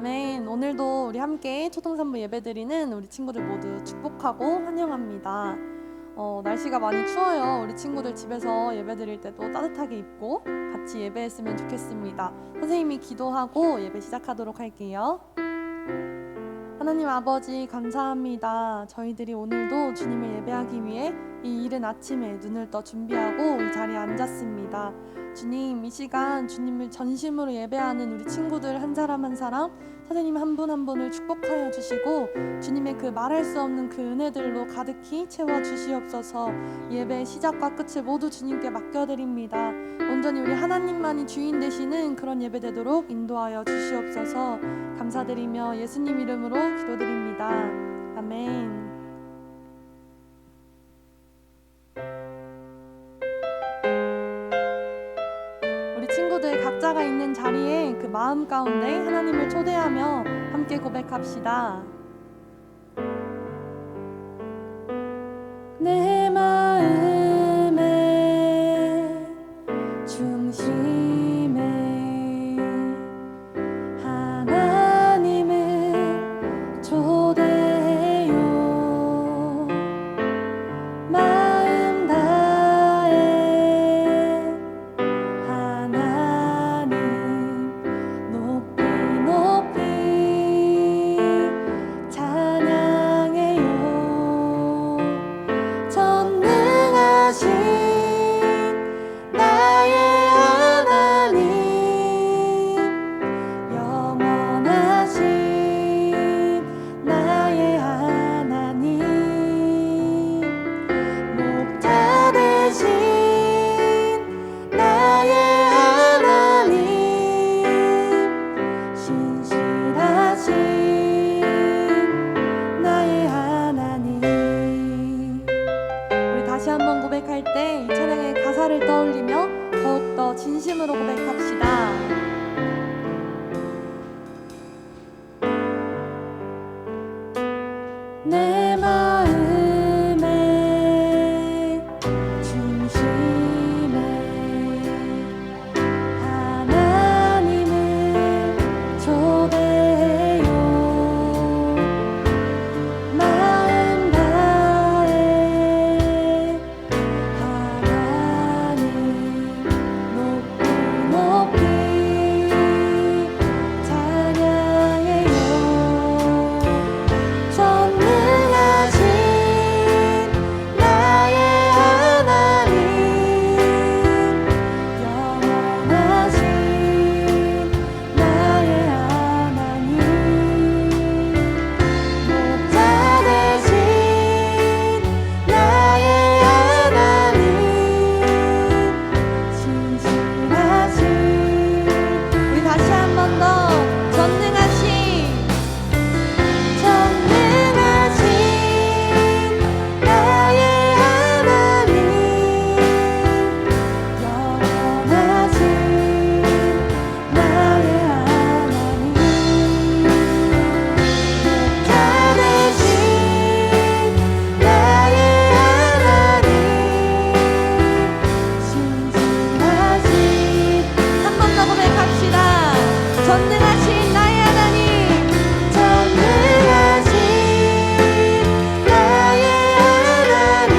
아멘. 오늘도 우리 함께 초등산부 예배드리는 우리 친구들 모두 축복하고 환영합니다. 날씨가 많이 추워요. 우리 친구들 집에서 예배드릴 때도 따뜻하게 입고 같이 예배했으면 좋겠습니다. 선생님이 기도하고 예배 시작하도록 할게요. 하나님 아버지 감사합니다. 저희들이 오늘도 주님을 예배하기 위해 이 이른 아침에 눈을 떠 준비하고 이 자리에 앉았습니다. 주님, 이 시간 주님을 전심으로 예배하는 우리 친구들 한 사람 한 사람, 선생님 한 분 한 분을 축복하여 주시고 주님의 그 말할 수 없는 그 은혜들로 가득히 채워 주시옵소서. 예배의 시작과 끝을 모두 주님께 맡겨드립니다. 온전히 우리 하나님만이 주인 되시는 그런 예배 되도록 인도하여 주시옵소서. 감사드리며 예수님 이름으로 기도드립니다. 아멘. 친구들 각자가 있는 자리에 그 마음 가운데 하나님을 초대하며 함께 고백합시다. 내 마음의 중심에 하나님을 초대해요. 마음 다해 하나님 높이 높이 찬양해요. 전능하신 나의 하나님, 영원하신 나의 하나님, 목자 되신 나의 하나님, 신실하신 나의 하나님. 우리 다시 한번 고백할 때 이 찬양의 가사를 떠올리며 더욱더 진심으로 고백합시다. 내 마음의 중심에 하나님을 초대해요. 마음 다해 하나님 높이 높이 찬양해요. 전능하신 나의 하나님, 영원하신 나의 하나님, 목자 되신 나의 하나님, 신실하신. 우리 다시 한 번 더 전능하신 나의 하나님, 영원하신 나의 하나님, 목자 되신 나의 하나님, 신실하신. 한 번 더 고백합시다. 전능하신 나의 하나님, 전능하신 나의 하나님,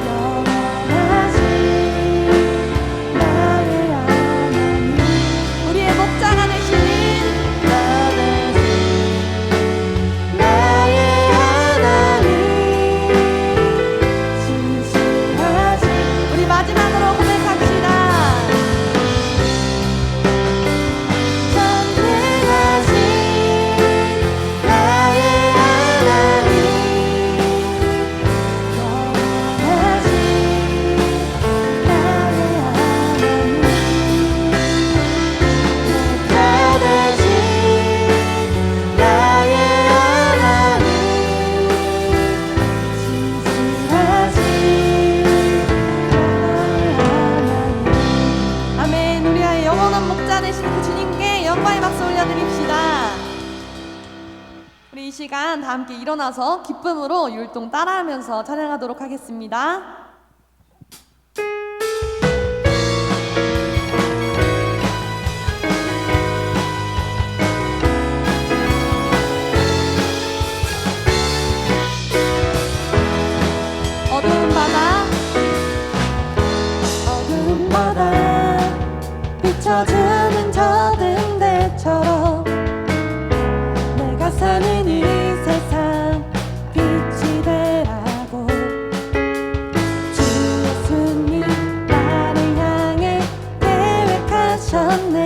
영원하신 나의 하나님, 우리의 목자가 되시는 나의 하나님, 신실하신. 우리 마지막으로 고백합시다. 전능하신 나의 하나님, 영원하신 나의 하나님, 목자 되신 나의 하나님, 신실하신 나의 하나님. 아멘. 우리의 영원한 목자 되신 그 주님께 영광의 박수 올려드립시다. 우리 이 시간 다 함께 일어나서 기쁨으로 율동 따라하면서 찬양하도록 하겠습니다. 어둠마다 비춰주는 저 등대처럼 내가 사는 이 세상 빛이 되라고 주 예수님 나를 향해 계획하셨네.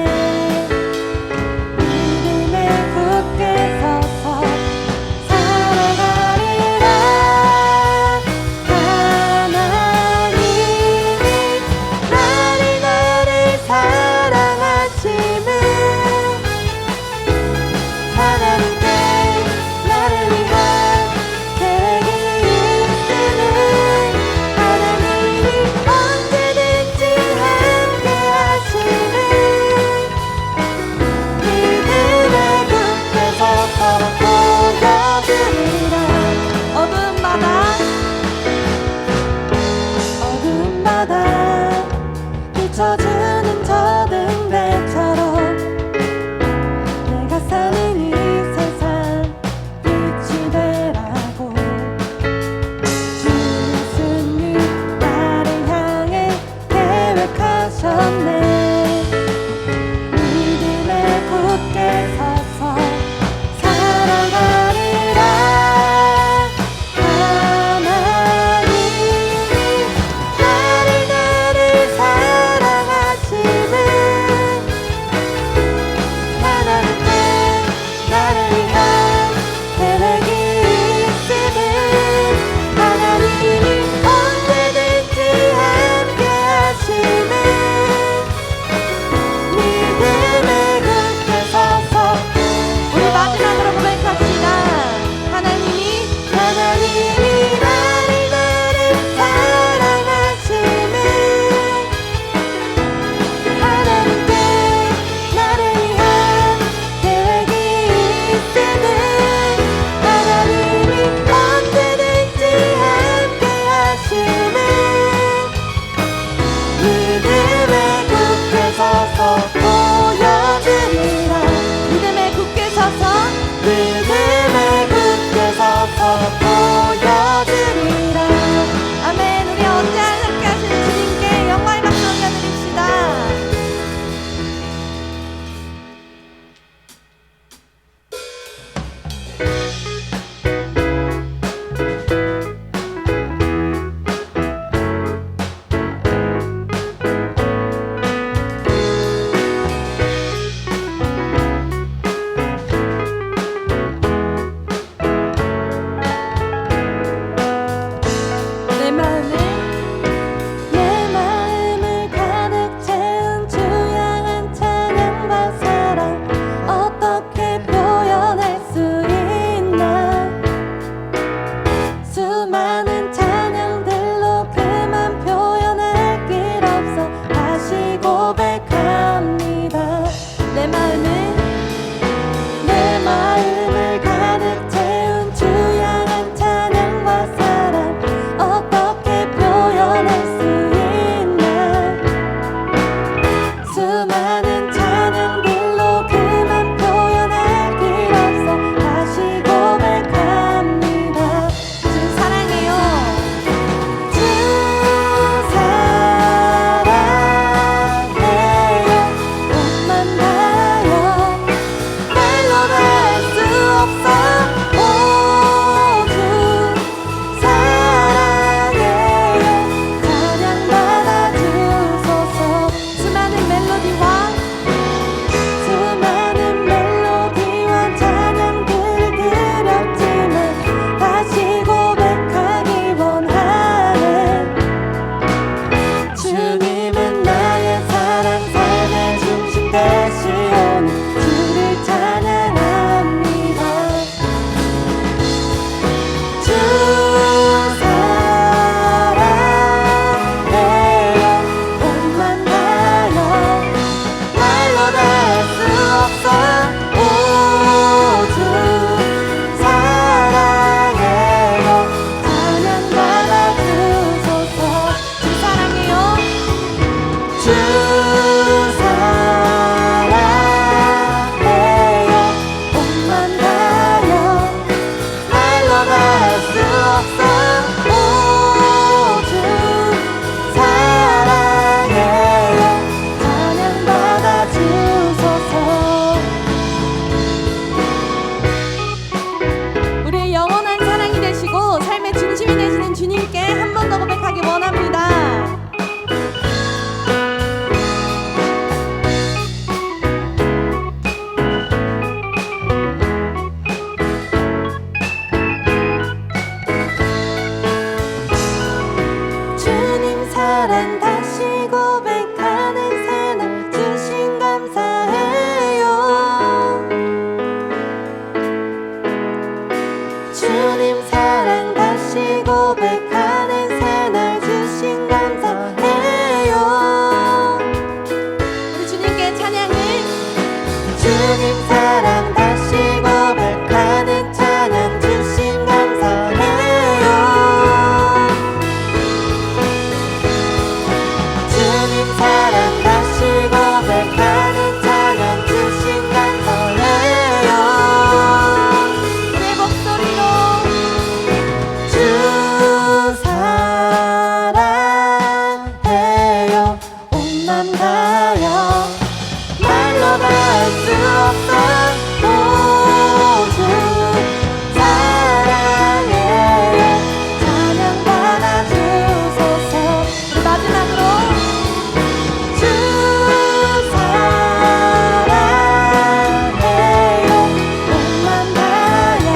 믿음에 굳게 서서 살아가리라. 하나님이 나를 사랑하심은 하나님께 나를 위한 계획이 있음은 하나님이 언제든지 함께 하심은 믿음에 굳게 서서 보여주리라. 어둠마다 비춰주는 저 등대처럼 내가 사는 이 세상 빛이 되라고 주 예수님 나를 향해 계획하셨네. 믿음에 굳게 서서 살아가리라. 하나님이 나를 사랑하심은 하나님께 나를 위한 계획이 있음은 하나님이 언제든지 함께 하심은 믿음에 굳게 서서 우리 마지막으로 고백합시다. 하나님이 나를 사랑하심은 몸만 가요 말로 다 할 수 없어 오주 사랑해요 찬양 받아주소서 우리 마지막으로 주 사랑해요 몸만 가요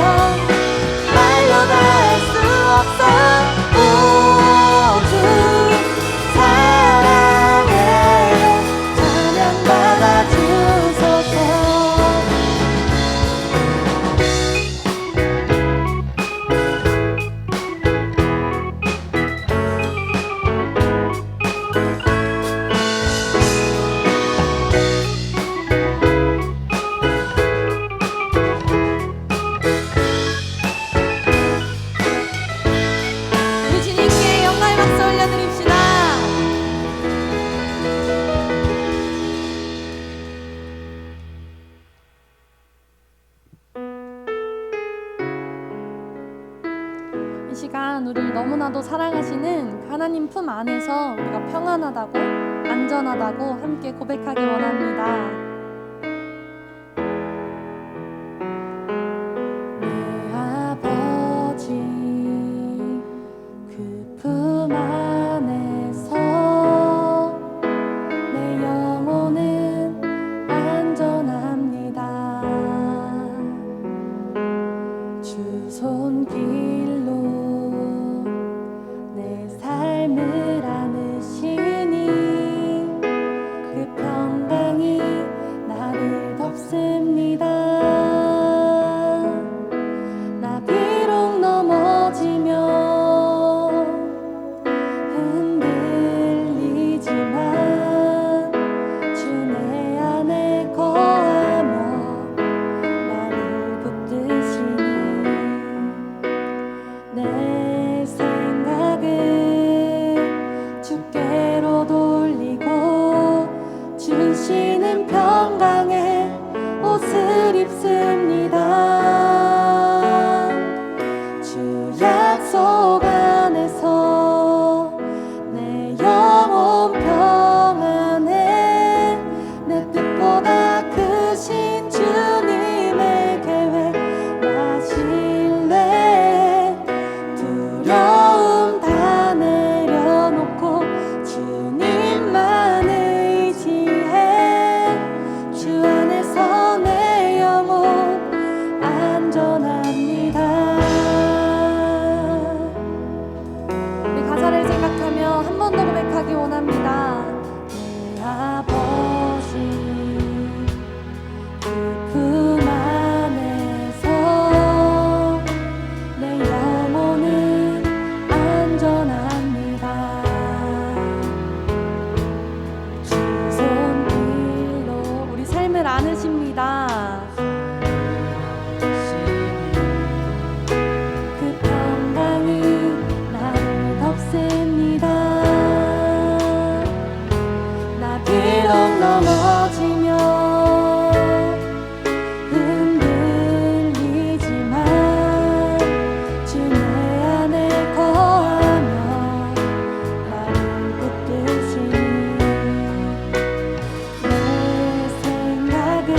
말로 다 할 수 없어 오주 사랑해요 찬양 받아주소서 우리 주님께 영광의 박수 올려드립시다. 이 시간 우리를 너무나도 사랑하시는 하나님 품 안에서 우리가 평안하다고 안전하다고 함께 고백하기 원합니다. 내 아버지 그 품 안에서 내 영혼은 안전합니다. 주 손길로 내 삶을 안으시니 그 평강이 나를 덮습니다. 나 비록 넘어지며 흔들리지만 주 내 안에 거하며 나를 붙드시니 내 생각을 주께로 돌리고 주시는 평강의 옷을 입습니다. 주 약속 안에서 내 영혼 평안해 내 뜻보다 크신 주님의 계획 나 신뢰 두려움 다 내려놓고 주님만 의지해 주 안에서 내 영혼 안전합니다. 우리 가사를 생각하며 한 번 더 고백하기 원합니다. 내 아버지 그 품 안에서 내 영혼은 안전합니다. 주 손길로 우리 삶을 안으십니다. 그 평강이 나를 덮습니다. 나 비록 넘어지며 흔들리지만 주 내 안에 거하며 나를 붙드시니 내 생각을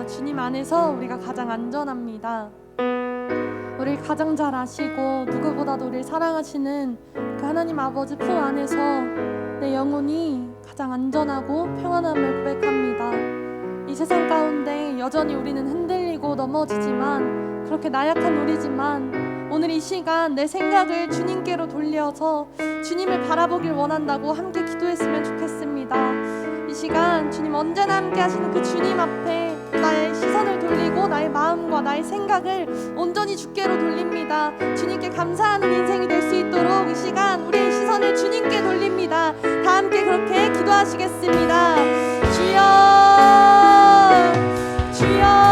믿습니다. 주님 안에서 우리가 가장 안전합니다. 우리를 가장 잘 아시고 누구보다도 우리를 사랑하시는 그 하나님 아버지 품 안에서 내 영혼이 가장 안전하고 평안함을 고백합니다. 이 세상 가운데 여전히 우리는 흔들리고 넘어지지만, 그렇게 나약한 우리지만 오늘 이 시간 내 생각을 주님께로 돌려서 주님을 바라보길 원한다고 함께 기도했으면 좋겠습니다. 이 시간 주님 언제나 함께 하시는 그 주님 앞에 나의 시선을 돌리고 나의 마음과 나의 생각을 온전히 주께로 돌립니다. 주님께 감사하는 인생이 될 수 있도록 이 시간 우리의 시선을 주님께 돌립니다. 다 함께 그렇게 기도하시겠습니다. 주여, 주여,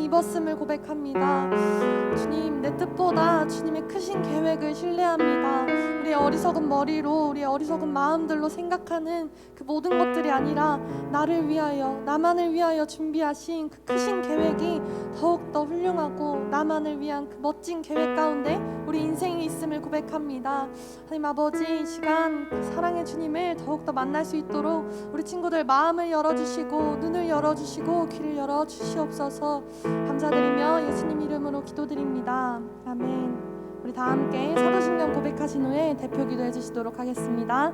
입었음을 고백합니다. 주님, 내 뜻보다 주님의 크신 계획을 신뢰합니다. 우리의 어리석은 머리로, 우리의 어리석은 마음들로 생각하는 그 모든 것들이 아니라 나를 위하여, 나만을 위하여 준비하신 그 크신 계획이 더욱더 훌륭하고 나만을 위한 그 멋진 계획 가운데 우리 인생이 있음을 고백합니다. 하나님 아버지, 이 시간 사랑의 주님을 더욱더 만날 수 있도록 우리 친구들 마음을 열어주시고 눈을 열어주시고 귀를 열어주시옵소서. 감사드리며 예수님 이름으로 기도드립니다. 아멘. 우리 다 함께 사도신경 고백하신 후에 대표 기도해 주시도록 하겠습니다.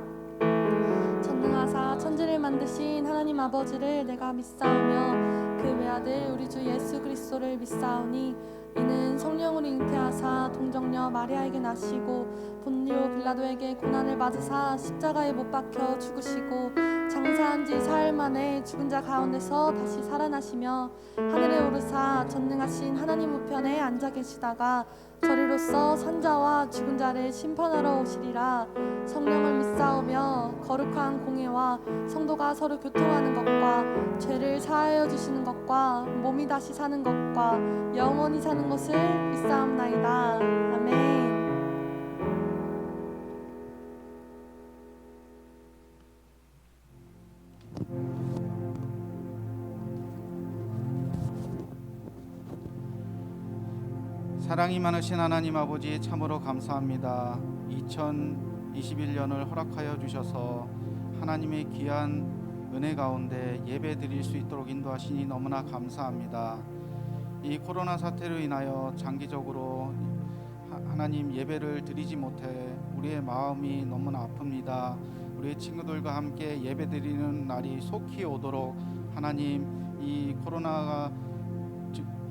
전능하사 천지를 만드신 하나님 아버지를 내가 믿사오며 그 외아들 우리 주 예수 그리스도를 믿사오니 이는 성령으로 잉태하사 동정녀 마리아에게 나시고 본요 빌라도에게 고난을 받으사 십자가에 못 박혀 죽으시고 장사한 지 사흘 만에 죽은 자 가운데서 다시 살아나시며 하늘에 오르사 전능하신 하나님 우편에 앉아 계시다가 저리로서 산자와 죽은 자를 심판하러 오시리라. 성령을 믿사오며 거룩한 공예와 성도가 서로 교통하는 것과 죄를 사하여 주시는 것과 몸이 다시 사는 것과 영원히 사는 것을 믿사옵나이다. 아멘. 사랑이 많으신 하나님 아버지, 참으로 감사합니다. 2021년을 허락하여 주셔서 하나님의 귀한 은혜 가운데 예배 드릴 수 있도록 인도하시니 너무나 감사합니다. 이 코로나 사태로 인하여 장기적으로 하나님 예배를 드리지 못해 우리의 마음이 너무나 아픕니다. 우리 친구들과 함께 예배 드리는 날이 속히 오도록 하나님 이 코로나가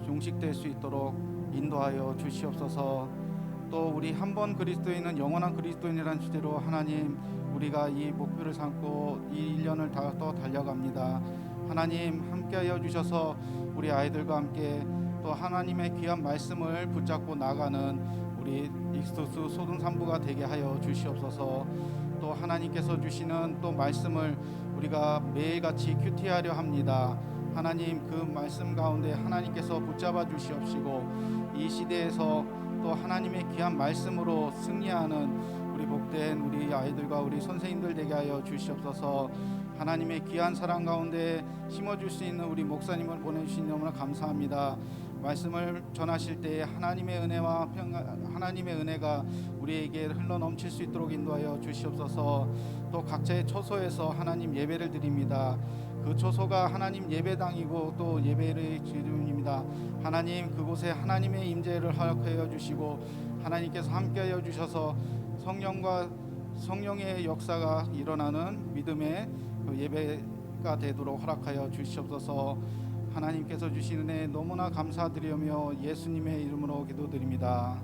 종식될 수 있도록 인도하여 주시옵소서. 또 우리 한 번 그리스도인은 영원한 그리스도인이라는 주제로 하나님 우리가 이 목표를 삼고 이 1년을 다 또 달려갑니다. 하나님 함께하여 주셔서 우리 아이들과 함께 또 하나님의 귀한 말씀을 붙잡고 나가는 우리 익스토스 소등산부가 되게 하여 주시옵소서. 또 하나님께서 주시는 또 말씀을 우리가 매일같이 큐티하려 합니다. 하나님 그 말씀 가운데 하나님께서 붙잡아 주시옵시고 이 시대에서 또 하나님의 귀한 말씀으로 승리하는 우리 복된 우리 아이들과 우리 선생님들 되게 하여 주시옵소서. 하나님의 귀한 사랑 가운데 심어줄 수 있는 우리 목사님을 보내주신 너무나 감사합니다. 말씀을 전하실 때 하나님의 은혜와 하나님의 은혜가 우리에게 흘러 넘칠 수 있도록 인도하여 주시옵소서. 또 각자의 처소에서 하나님 예배를 드립니다. 그 초소가 하나님 예배당이고 또 예배의 기준입니다. 하나님 그곳에 하나님의 임재를 허락하여 주시고 하나님께서 함께하여 주셔서 성령의 역사가 일어나는 믿음의 그 예배가 되도록 허락하여 주시옵소서. 하나님께서 주신 은혜 너무나 감사드리며 예수님의 이름으로 기도드립니다.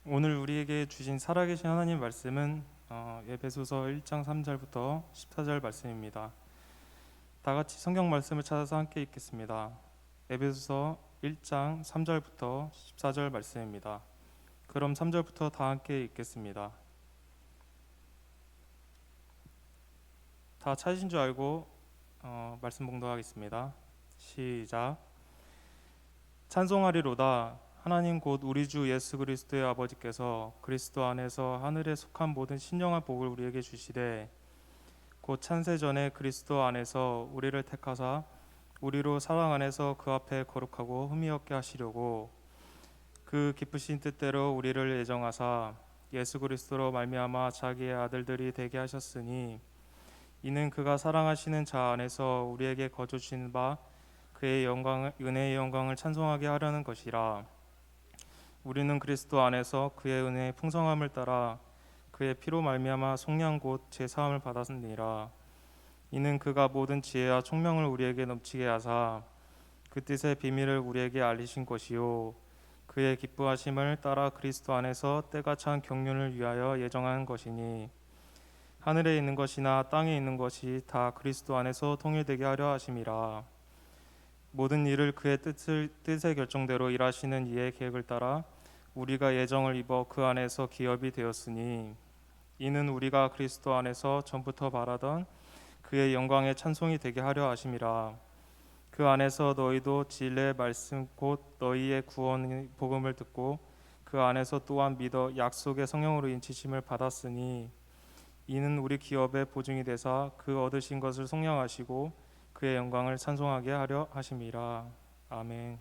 오늘 우리에게 주신 살아계신 하나님 말씀은 에베소서 1장 3절부터 14절 말씀입니다. 다 같이 성경 말씀을 찾아서 함께 읽겠습니다. 에베소서 1장 3절부터 14절 말씀입니다. 그럼 3절부터 다 함께 읽겠습니다. 다 찾으신 줄 알고 말씀 봉독하겠습니다. 시작. 찬송하리로다. 하나님 곧 우리 주 예수 그리스도의 아버지께서 그리스도 안에서 하늘에 속한 모든 신령한 복을 우리에게 주시되 곧 찬세 전에 그리스도 안에서 우리를 택하사 우리로 사랑 안에서 그 앞에 거룩하고 흠이 없게 하시려고 그 기쁘신 뜻대로 우리를 예정하사 예수 그리스도로 말미암아 자기의 아들들이 되게 하셨으니 이는 그가 사랑하시는 자 안에서 우리에게 거저 주신 바 그의 은혜의 영광을 찬송하게 하려는 것이라. 우리는 그리스도 안에서 그의 은혜의 풍성함을 따라 그의 피로 말미암아 속량 곧 제사함을 받았느니라. 이는 그가 모든 지혜와 총명을 우리에게 넘치게 하사 그 뜻의 비밀을 우리에게 알리신 것이요 그의 기뻐하심을 따라 그리스도 안에서 때가 찬 경륜을 위하여 예정한 것이니 하늘에 있는 것이나 땅에 있는 것이 다 그리스도 안에서 통일되게 하려 하심이라. 모든 일을 그의 뜻의 결정대로 일하시는 이의 계획을 따라 우리가 예정을 입어 그 안에서 기업이 되었으니 이는 우리가 그리스도 안에서 전부터 바라던 그의 영광의 찬송이 되게 하려 하심이라. 그 안에서 너희도 진리의 말씀 곧 너희의 구원의 복음을 듣고 그 안에서 또한 믿어 약속의 성령으로 인치심을 받았으니 이는 우리 기업의 보증이 되사 그 얻으신 것을 속량하시고 그의 영광을 찬송하게 하려 하심이라. 아멘.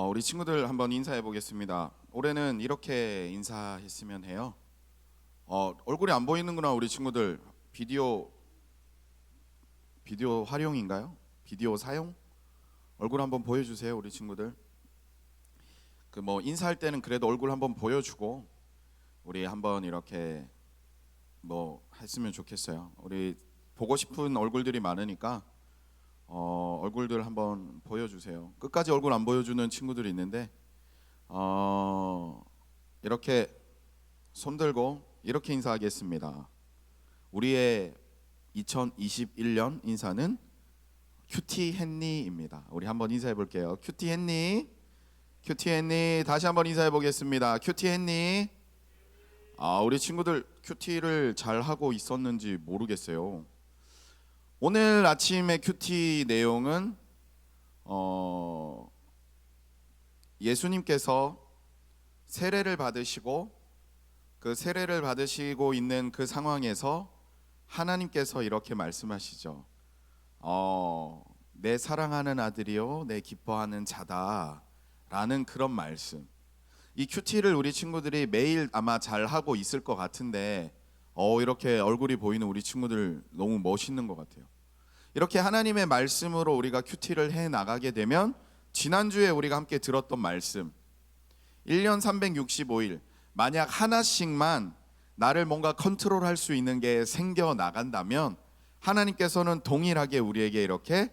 우리 친구들 한번 인사해 보겠습니다. 올해는 이렇게 인사했으면 해요. 얼굴이 안 보이는구나 우리 친구들. 비디오 활용인가요? 비디오 사용? 얼굴 한번 보여주세요 우리 친구들. 그 뭐 인사할 때는 그래도 얼굴 한번 보여주고 우리 한번 이렇게 뭐 했으면 좋겠어요. 우리 보고 싶은 얼굴들이 많으니까 얼굴들 한번 보여주세요. 끝까지 얼굴 안 보여주는 친구들이 있는데 이렇게 손 들고 이렇게 인사하겠습니다. 우리의 2021년 인사는 큐티 헨리입니다. 우리 한번 인사해 볼게요. 큐티 헨리, 큐티 헨리. 다시 한번 인사해 보겠습니다. 큐티 헨리. 우리 친구들 큐티를 잘 하고 있었는지 모르겠어요. 오늘 아침의 큐티 내용은 예수님께서 세례를 받으시고 그 세례를 받으시고 있는 그 상황에서 하나님께서 이렇게 말씀하시죠. 내 사랑하는 아들이요 내 기뻐하는 자다 라는 그런 말씀. 이 큐티를 우리 친구들이 매일 아마 잘 하고 있을 것 같은데 이렇게 얼굴이 보이는 우리 친구들 너무 멋있는 것 같아요. 이렇게 하나님의 말씀으로 우리가 큐티를 해 나가게 되면 지난주에 우리가 함께 들었던 말씀 1년 365일 만약 하나씩만 나를 뭔가 컨트롤할 수 있는 게 생겨 나간다면 하나님께서는 동일하게 우리에게 이렇게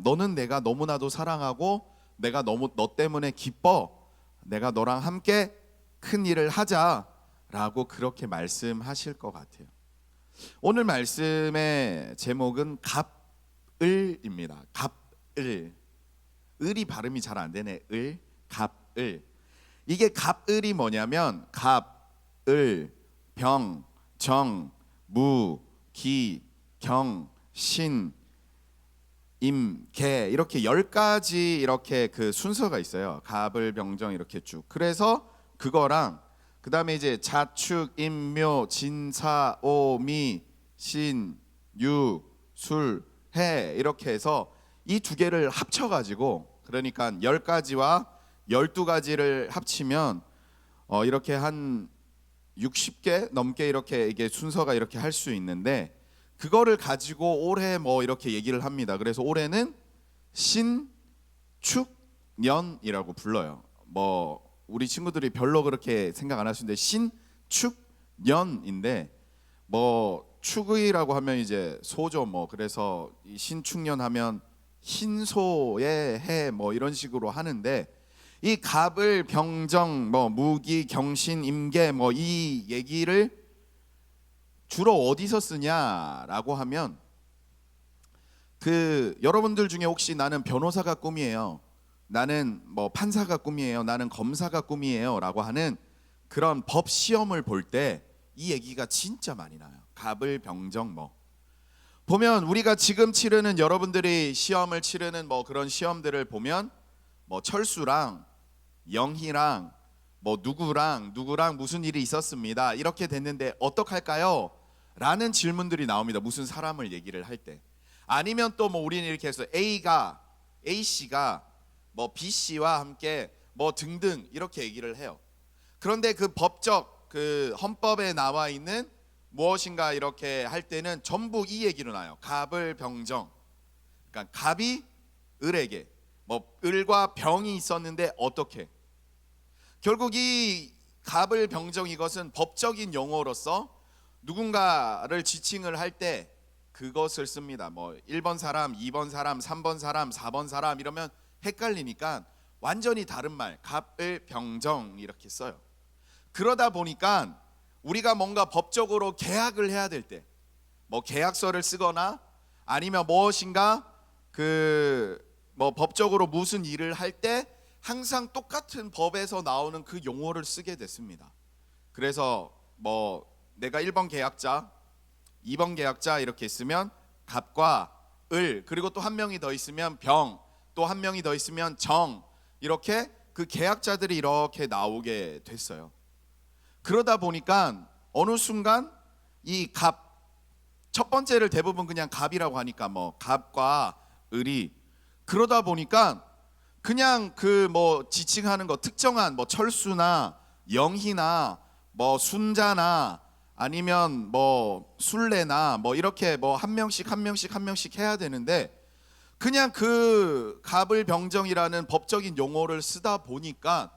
너는 내가 너무나도 사랑하고 내가 너무 너 때문에 기뻐 내가 너랑 함께 큰 일을 하자라고 그렇게 말씀하실 것 같아요. 오늘 말씀의 제목은 갑을입니다. 갑을. 을이 발음이 잘 안 되네. 갑을. 이게 갑을이 뭐냐면 갑, 을, 병, 정, 무, 기, 경, 신, 임, 개 이렇게 10가지 이렇게 그 순서가 있어요. 갑을, 병정 이렇게 쭉. 그래서 그거랑 그다음에 이제 자축, 임묘, 진사, 오미, 신, 유, 술, 해 이렇게 해서 이 두 개를 합쳐 가지고 그러니까 10가지와 12가지를 합치면 이렇게 한 60개 넘게 이렇게 이게 순서가 이렇게 할 수 있는데 그거를 가지고 올해 뭐 이렇게 얘기를 합니다. 그래서 올해는 신축년이라고 불러요. 뭐 우리 친구들이 별로 그렇게 생각 안 하시는데 신축년인데 뭐 축의라고 하면 이제 소죠. 뭐 그래서 이 신축년 하면 흰소의 해 뭐 이런 식으로 하는데 이 갑을 병정 뭐 무기 경신 임계 뭐 이 얘기를 주로 어디서 쓰냐라고 하면 그 여러분들 중에 혹시 나는 변호사가 꿈이에요. 나는 뭐 판사가 꿈이에요. 나는 검사가 꿈이에요라고 하는 그런 법 시험을 볼 때 이 얘기가 진짜 많이 나요. 갑을 병정 뭐 보면 우리가 지금 치르는 여러분들이 시험을 치르는 뭐 그런 시험들을 보면 뭐 철수랑 영희랑 뭐 누구랑 무슨 일이 있었습니다. 이렇게 됐는데 어떡할까요? 라는 질문들이 나옵니다. 무슨 사람을 얘기를 할 때. 아니면 또 뭐 우리는 이렇게 해서 A씨가 뭐 B씨와 함께 뭐 등등 이렇게 얘기를 해요. 그런데 그 법적 그 헌법에 나와 있는 무엇인가 이렇게 할 때는 전부 이 얘기로 나요. 갑을 병정. 그러니까 갑이 을에게 뭐 을과 병이 있었는데 어떻게? 결국 이 갑을 병정 이것은 법적인 용어로서 누군가를 지칭을 할 때 그것을 씁니다. 뭐 1번 사람, 2번 사람, 3번 사람, 4번 사람 이러면 헷갈리니까 완전히 다른 말 갑을 병정 이렇게 써요. 그러다 보니까 우리가 뭔가 법적으로 계약을 해야 될 때 뭐 계약서를 쓰거나 아니면 무엇인가 그 뭐 법적으로 무슨 일을 할 때 항상 똑같은 법에서 나오는 그 용어를 쓰게 됐습니다. 그래서 뭐 내가 1번 계약자, 2번 계약자 이렇게 있으면 갑과 을 그리고 또 한 명이 더 있으면 병, 또 한 명이 더 있으면 정 이렇게 그 계약자들이 이렇게 나오게 됐어요. 그러다 보니까 어느 순간 이 갑 첫 번째를 대부분 그냥 갑이라고 하니까 뭐 갑과 을이 그러다 보니까 그냥 그 뭐 지칭하는 거 특정한 뭐 철수나 영희나 뭐 순자나 아니면 뭐 술래나 뭐 이렇게 뭐 한 명씩 해야 되는데 그냥 그 갑을 병정이라는 법적인 용어를 쓰다 보니까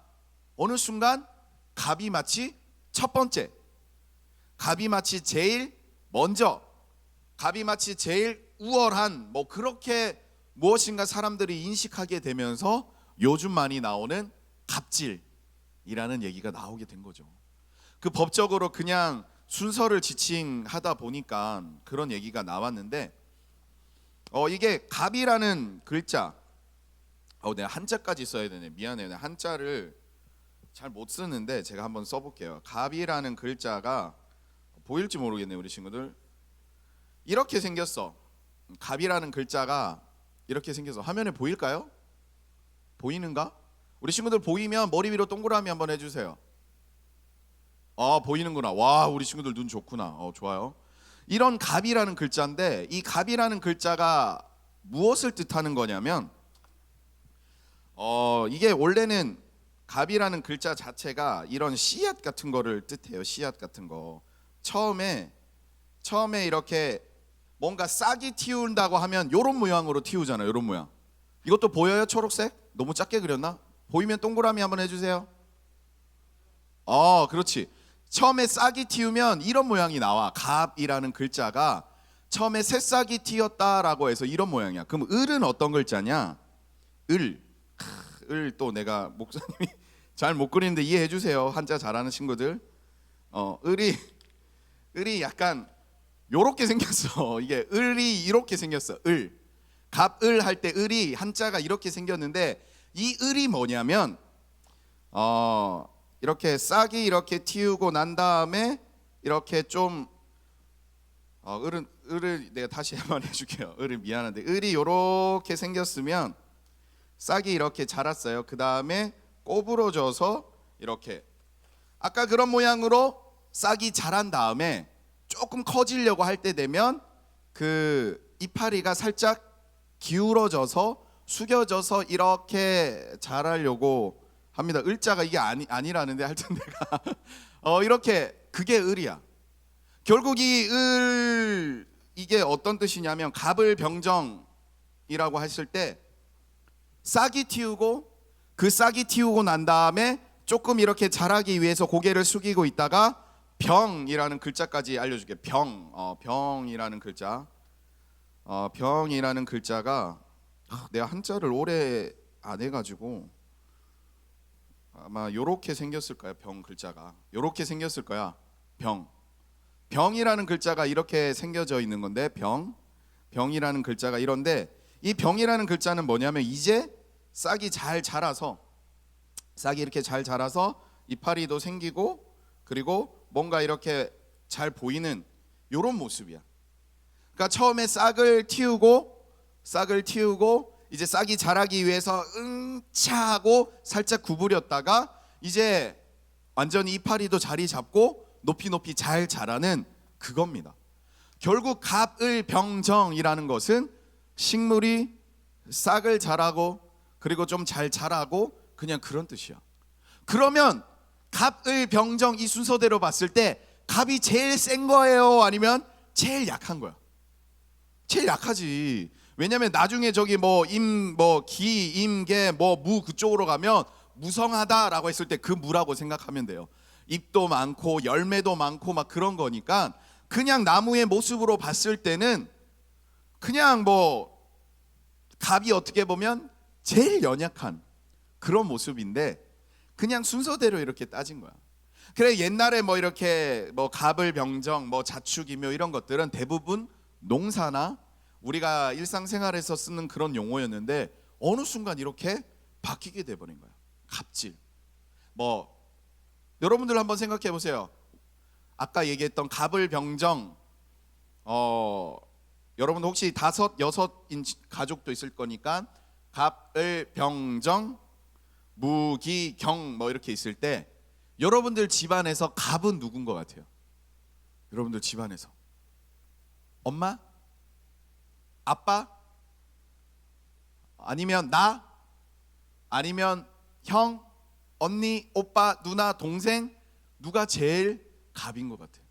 어느 순간 갑이 마치 첫 번째, 갑이 마치 제일 먼저, 갑이 마치 제일 우월한 뭐 그렇게 무엇인가 사람들이 인식하게 되면서 요즘 많이 나오는 갑질이라는 얘기가 나오게 된 거죠. 그 법적으로 그냥 순서를 지칭하다 보니까 그런 얘기가 나왔는데 이게 갑이라는 글자 내가 한자까지 써야 되네. 미안해요. 내가 한자를 잘 못 쓰는데 제가 한번 써볼게요. 갑이라는 글자가 보일지 모르겠네요. 우리 친구들 이렇게 생겼어. 갑이라는 글자가 이렇게 생겨서 화면에 보일까요? 보이는가? 우리 친구들 보이면 머리 위로 동그라미 한번 해주세요. 보이는구나. 와 우리 친구들 눈 좋구나. 좋아요. 이런 갑이라는 글자인데 이 갑이라는 글자가 무엇을 뜻하는 거냐면 이게 원래는 갑이라는 글자 자체가 이런 씨앗 같은 거를 뜻해요. 씨앗 같은 거. 처음에 이렇게 뭔가 싹이 틔운다고 하면 이런 모양으로 틔우잖아요. 이런 모양. 이것도 보여요? 초록색? 너무 작게 그렸나? 보이면 동그라미 한번 해주세요. 그렇지. 처음에 싹이 틔우면 이런 모양이 나와. 갑이라는 글자가 처음에 새싹이 틔었다라고 해서 이런 모양이야. 그럼 을은 어떤 글자냐? 을 또 내가 목사님이 잘 못 그리는데 이해해 주세요. 한자 잘하는 친구들. 을이 약간 요렇게 생겼어. 이게 을이 이렇게 생겼어. 을. 갑을 할 때 을이 한자가 이렇게 생겼는데 이 을이 뭐냐면 이렇게 싹이 이렇게 틔우고 난 다음에 이렇게 좀 을을 내가 다시 한번 해줄게요. 을은 미안한데 을이 이렇게 생겼으면 싹이 이렇게 자랐어요. 그 다음에 꼬부러져서 이렇게 아까 그런 모양으로 싹이 자란 다음에 조금 커지려고 할 때 되면 그 이파리가 살짝 기울어져서 숙여져서 이렇게 자라려고 합니다. 을자가 이게 아니라는데 하여튼 내가 이렇게 그게 을이야. 결국 이 을 이게 어떤 뜻이냐면 갑을병정이라고 했을 때 싹이 틔우고 그 싹이 틔우고 난 다음에 조금 이렇게 자라기 위해서 고개를 숙이고 있다가 병이라는 글자까지 알려줄게. 병이라는 글자. 병이라는 글자가 내가 한자를 오래 안 해가지고 아마 요렇게 생겼을 거야. 병 글자가 요렇게 생겼을 거야. 병이라는 글자가 이렇게 생겨져 있는 건데 병이라는 글자가 이런데 이 병이라는 글자는 뭐냐면 이제 싹이 잘 자라서 싹이 이렇게 잘 자라서 이파리도 생기고 그리고 뭔가 이렇게 잘 보이는 요런 모습이야. 그러니까 처음에 싹을 틔우고 이제 싹이 자라기 위해서 응차하고 살짝 구부렸다가 이제 완전히 이파리도 자리 잡고 높이 잘 자라는 그겁니다. 결국 갑을병정이라는 것은 식물이 싹을 자라고 그리고 좀 잘 자라고 그냥 그런 뜻이야. 그러면 갑을병정 이 순서대로 봤을 때 갑이 제일 센 거예요? 아니면 제일 약한 거야? 제일 약하지. 왜냐면 나중에 저기 기, 임, 개, 무 그쪽으로 가면 무성하다라고 했을 때 그 무라고 생각하면 돼요. 잎도 많고 열매도 많고 막 그런 거니까 그냥 나무의 모습으로 봤을 때는 그냥 갑이 어떻게 보면 제일 연약한 그런 모습인데 그냥 순서대로 이렇게 따진 거야. 그래 옛날에 이렇게 갑을병정 자축이묘 이런 것들은 대부분 농사나 우리가 일상생활에서 쓰는 그런 용어였는데 어느 순간 이렇게 바뀌게 돼버린 거야. 갑질. 여러분들 한번 생각해 보세요. 아까 얘기했던 갑을병정 여러분 혹시 5, 6인 가족도 있을 거니까 갑을병정 무기경 이렇게 있을 때 여러분들 집안에서 갑은 누군 것 같아요? 여러분들 집안에서 엄마? 아빠? 아니면 나? 아니면 형? 언니? 오빠? 누나? 동생? 누가 제일 갑인 것 같아요?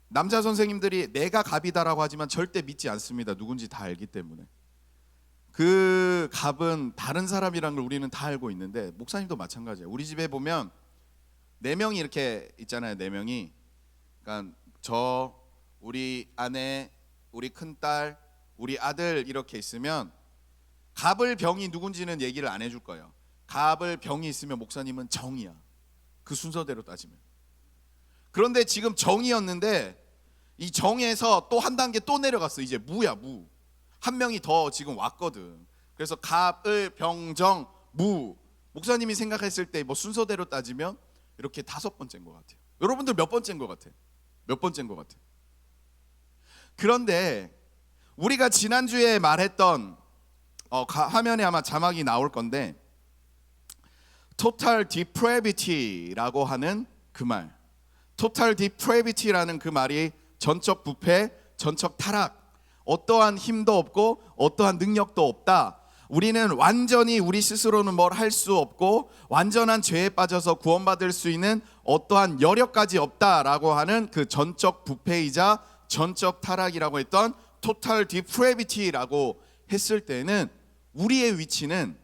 남자 선생님들이 내가 갑이다라고 하지만 절대 믿지 않습니다. 누군지 다 알기 때문에. 그 갑은 다른 사람이라는 걸 우리는 다 알고 있는데 목사님도 마찬가지예요. 우리 집에 보면 4명이 이렇게 있잖아요. 4명이. 그러니까 저, 우리 아내, 우리 큰딸, 우리 아들 이렇게 있으면 갑을병이 누군지는 얘기를 안 해줄 거예요. 갑을병이 있으면 목사님은 정이야. 그 순서대로 따지면. 그런데 지금 정이었는데 이 정에서 또 한 단계 또 내려갔어. 이제 무야 무. 한 명이 더 지금 왔거든. 그래서 갑을병정 무. 목사님이 생각했을 때 순서대로 따지면 이렇게 5번째인 것 같아요. 여러분들 몇 번째인 것 같아? 몇 번째인 것 같아? 그런데 우리가 지난주에 말했던 화면에 아마 자막이 나올 건데 total depravity라고 하는 그 말, total depravity라는 그 말이 전적 부패, 전적 타락, 어떠한 힘도 없고 어떠한 능력도 없다. 우리는 완전히 우리 스스로는 뭘 할 수 없고 완전한 죄에 빠져서 구원받을 수 있는 어떠한 여력까지 없다라고 하는 그 전적 부패이자 전적 타락이라고 했던 total depravity라고 했을 때는 우리의 위치는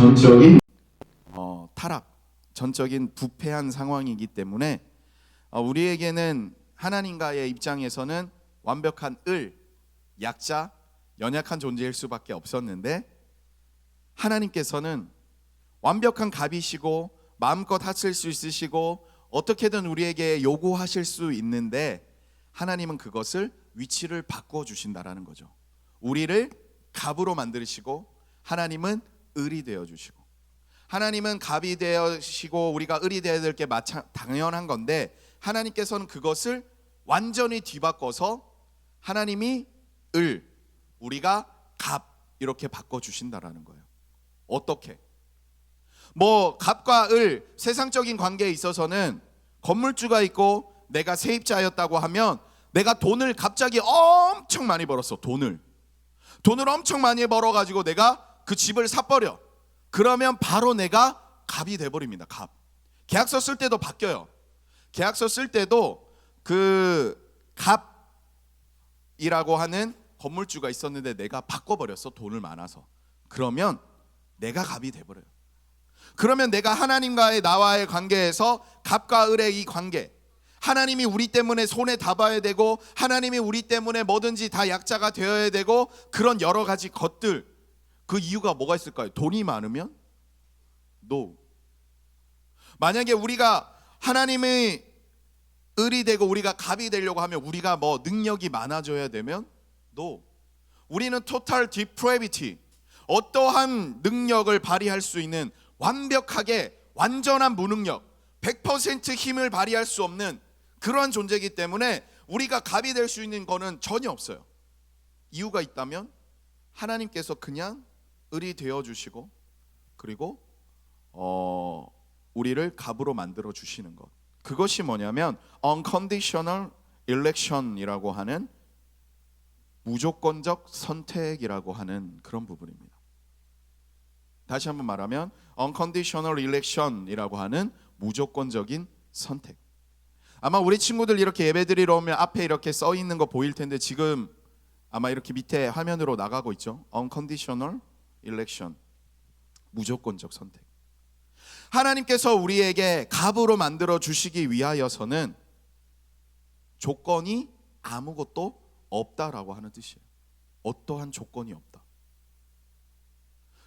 전적인 타락, 전적인 부패한 상황이기 때문에 우리에게는 하나님과의 입장에서는 완벽한 약자, 연약한 존재일 수밖에 없었는데 하나님께서는 완벽한 갑이시고 마음껏 하실 수 있으시고 어떻게든 우리에게 요구하실 수 있는데 하나님은 그것을 위치를 바꿔 주신다라는 거죠. 우리를 갑으로 만드시고 하나님은 을이 되어 주시고, 하나님은 갑이 되시고 우리가 을이 되어야 될 게 당연한 건데 하나님께서는 그것을 완전히 뒤바꿔서 하나님이 을, 우리가 갑 이렇게 바꿔 주신다라는 거예요. 어떻게? 뭐 갑과 을, 세상적인 관계에 있어서는 건물주가 있고 내가 세입자였다고 하면 내가 돈을 갑자기 엄청 많이 벌었어. 돈을 엄청 많이 벌어가지고 내가 그 집을 사버려. 그러면 바로 내가 갑이 돼버립니다. 갑. 계약서 쓸 때도 바뀌어요. 계약서 쓸 때도 그 갑이라고 하는 건물주가 있었는데 내가 바꿔버렸어. 돈을 많아서. 그러면 내가 갑이 돼버려요. 그러면 내가 하나님과의 나와의 관계에서 갑과 을의 이 관계, 하나님이 우리 때문에 손에 잡아야 되고 하나님이 우리 때문에 뭐든지 다 약자가 되어야 되고 그런 여러 가지 것들, 그 이유가 뭐가 있을까요? 돈이 많으면? No. 만약에 우리가 하나님의 을이 되고 우리가 갑이 되려고 하면 우리가 뭐 능력이 많아져야 되면? No. 우리는 total depravity, 어떠한 능력을 발휘할 수 있는 완벽하게 완전한 무능력, 100% 힘을 발휘할 수 없는 그러한 존재이기 때문에 우리가 갑이 될 수 있는 거는 전혀 없어요. 이유가 있다면 하나님께서 그냥 을이 되어주시고 그리고 우리를 갑으로 만들어 주시는 것, 그것이 뭐냐면 unconditional election이라고 하는 무조건적 선택이라고 하는 그런 부분입니다. 다시 한번 말하면 unconditional election이라고 하는 무조건적인 선택. 아마 우리 친구들 이렇게 예배드리러 오면 앞에 이렇게 써 있는 거 보일 텐데 지금 아마 이렇게 밑에 화면으로 나가고 있죠. unconditional election, 무조건적 선택. 하나님께서 우리에게 갑으로 만들어 주시기 위하여서는 조건이 아무것도 없다라고 하는 뜻이에요. 어떠한 조건이 없다.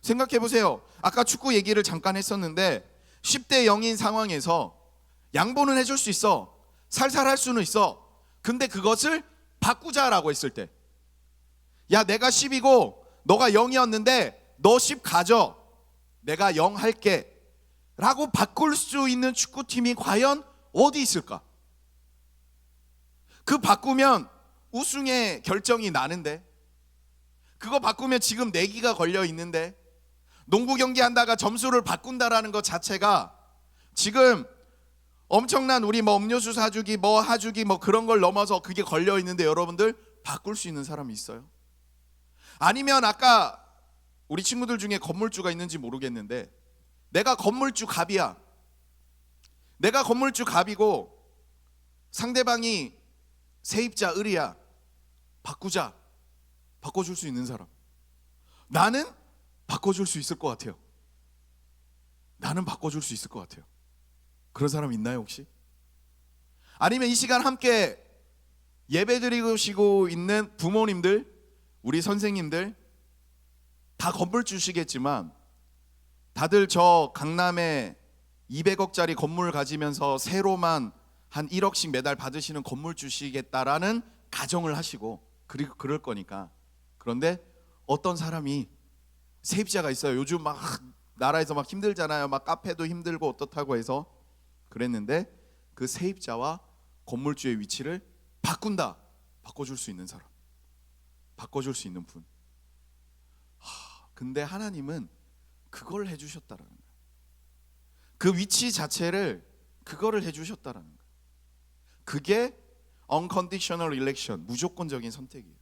생각해 보세요. 아까 축구 얘기를 잠깐 했었는데 10대 0인 상황에서 양보는 해줄 수 있어. 살살 할 수는 있어. 근데 그것을 바꾸자라고 했을 때, 야 내가 10이고 너가 0이었는데 너 10 가져, 내가 0 할게 라고 바꿀 수 있는 축구팀이 과연 어디 있을까? 그 바꾸면 우승의 결정이 나는데, 그거 바꾸면 지금 내기가 걸려 있는데, 농구 경기 한다가 점수를 바꾼다라는 것 자체가 지금 엄청난 우리 뭐 음료수 사주기 뭐 하주기 뭐 그런 걸 넘어서 그게 걸려 있는데 여러분들 바꿀 수 있는 사람이 있어요? 아니면 아까 우리 친구들 중에 건물주가 있는지 모르겠는데 내가 건물주 갑이야. 내가 건물주 갑이고 상대방이 세입자 을이야. 바꾸자. 바꿔줄 수 있는 사람. 나는 바꿔줄 수 있을 것 같아요. 나는 바꿔줄 수 있을 것 같아요. 그런 사람 있나요 혹시? 아니면 이 시간 함께 예배드리고 있는 부모님들, 우리 선생님들 다 건물주시겠지만 다들 저 강남에 200억짜리 건물 가지면서 세로만 한 1억씩 매달 받으시는 건물주시겠다라는 가정을 하시고 그리고 그럴 거니까. 그런데 어떤 사람이 세입자가 있어요. 요즘 막 나라에서 막 힘들잖아요. 막 카페도 힘들고 어떻다고 해서 그랬는데 그 세입자와 건물주의 위치를 바꾼다. 바꿔줄 수 있는 사람, 바꿔줄 수 있는 분. 근데 하나님은 그걸 해주셨다라는 거예요. 그 위치 자체를 그거를 해주셨다라는 거예요. 그게 unconditional election, 무조건적인 선택이에요.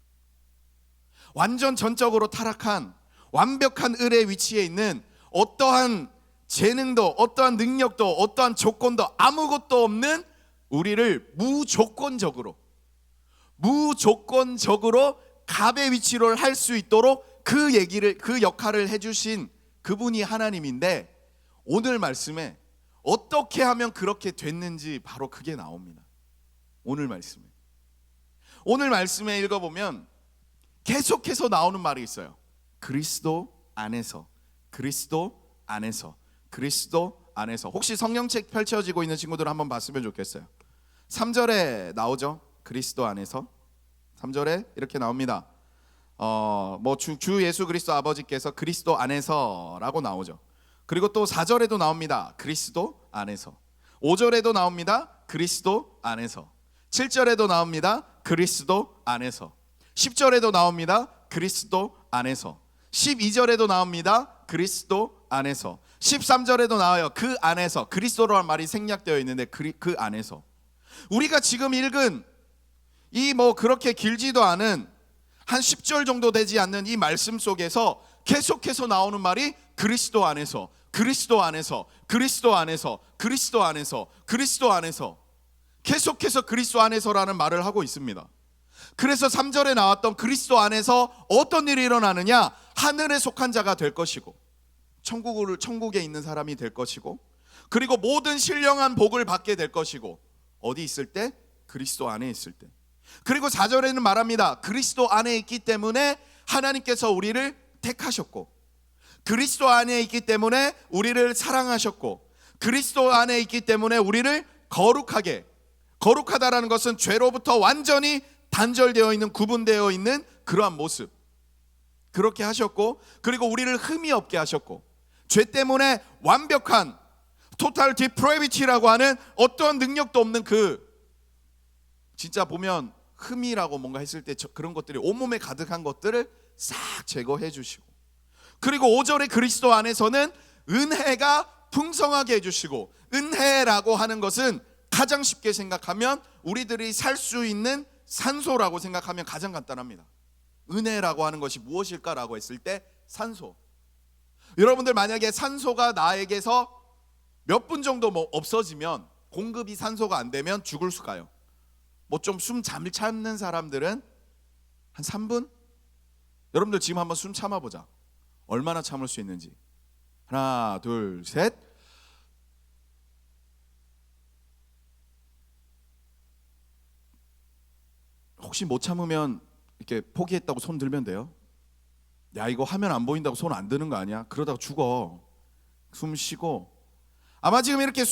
완전 전적으로 타락한 완벽한 을의 위치에 있는 어떠한 재능도 어떠한 능력도 어떠한 조건도 아무것도 없는 우리를 무조건적으로 갑의 위치로 할 수 있도록 그 역할을 해주신 그분이 하나님인데 오늘 말씀에 어떻게 하면 그렇게 됐는지 바로 그게 나옵니다. 오늘 말씀에 읽어보면 계속해서 나오는 말이 있어요. 그리스도 안에서, 그리스도 안에서, 그리스도 안에서. 혹시 성경책 펼쳐지고 있는 친구들 한번 봤으면 좋겠어요. 3절에 나오죠. 그리스도 안에서. 3절에 이렇게 나옵니다. 주 예수 그리스도 아버지께서 그리스도 안에서라고 나오죠. 그리고 또 4절에도 나옵니다. 그리스도 안에서. 5절에도 나옵니다. 그리스도 안에서. 7절에도 나옵니다. 그리스도 안에서. 10절에도 나옵니다. 그리스도 안에서. 12절에도 나옵니다. 그리스도 안에서. 13절에도 나와요. 그 안에서. 그리스도라는 말이 생략되어 있는데 그 안에서. 우리가 지금 읽은 이 그렇게 길지도 않은 한 10절 정도 되지 않는 이 말씀 속에서 계속해서 나오는 말이 그리스도 안에서, 그리스도 안에서, 그리스도 안에서, 그리스도 안에서, 그리스도 안에서, 계속해서 그리스도 안에서라는 말을 하고 있습니다. 그래서 3절에 나왔던 그리스도 안에서 어떤 일이 일어나느냐? 하늘에 속한 자가 될 것이고, 천국에 있는 사람이 될 것이고, 그리고 모든 신령한 복을 받게 될 것이고, 어디 있을 때? 그리스도 안에 있을 때. 그리고 4절에는 말합니다. 그리스도 안에 있기 때문에 하나님께서 우리를 택하셨고, 그리스도 안에 있기 때문에 우리를 사랑하셨고, 그리스도 안에 있기 때문에 우리를 거룩하다라는 것은 죄로부터 완전히 단절되어 있는, 구분되어 있는 그러한 모습, 그렇게 하셨고, 그리고 우리를 흠이 없게 하셨고, 죄 때문에 완벽한 total depravity라고 하는 어떠한 능력도 없는 진짜 보면 흠이라고 뭔가 했을 때 그런 것들이 온몸에 가득한 것들을 싹 제거해 주시고, 그리고 5절의 그리스도 안에서는 은혜가 풍성하게 해주시고, 은혜라고 하는 것은 가장 쉽게 생각하면 우리들이 살 수 있는 산소라고 생각하면 가장 간단합니다. 은혜라고 하는 것이 무엇일까라고 했을 때 산소. 여러분들 만약에 산소가 나에게서 몇 분 정도 없어지면, 공급이 산소가 안 되면 죽을 수가요. 좀 숨 잘 참는 사람들은 한 3분? 여러분들 지금 한번 숨 참아보자. 얼마나 참을 수 있는지. 하나, 둘, 셋. 혹시 못 참으면 이렇게 포기했다고 손 들면 돼요. 야, 이거 화면 안 보인다고 손 안 드는 거 아니야? 그러다가 죽어. 숨 쉬고. 아마 지금 이렇게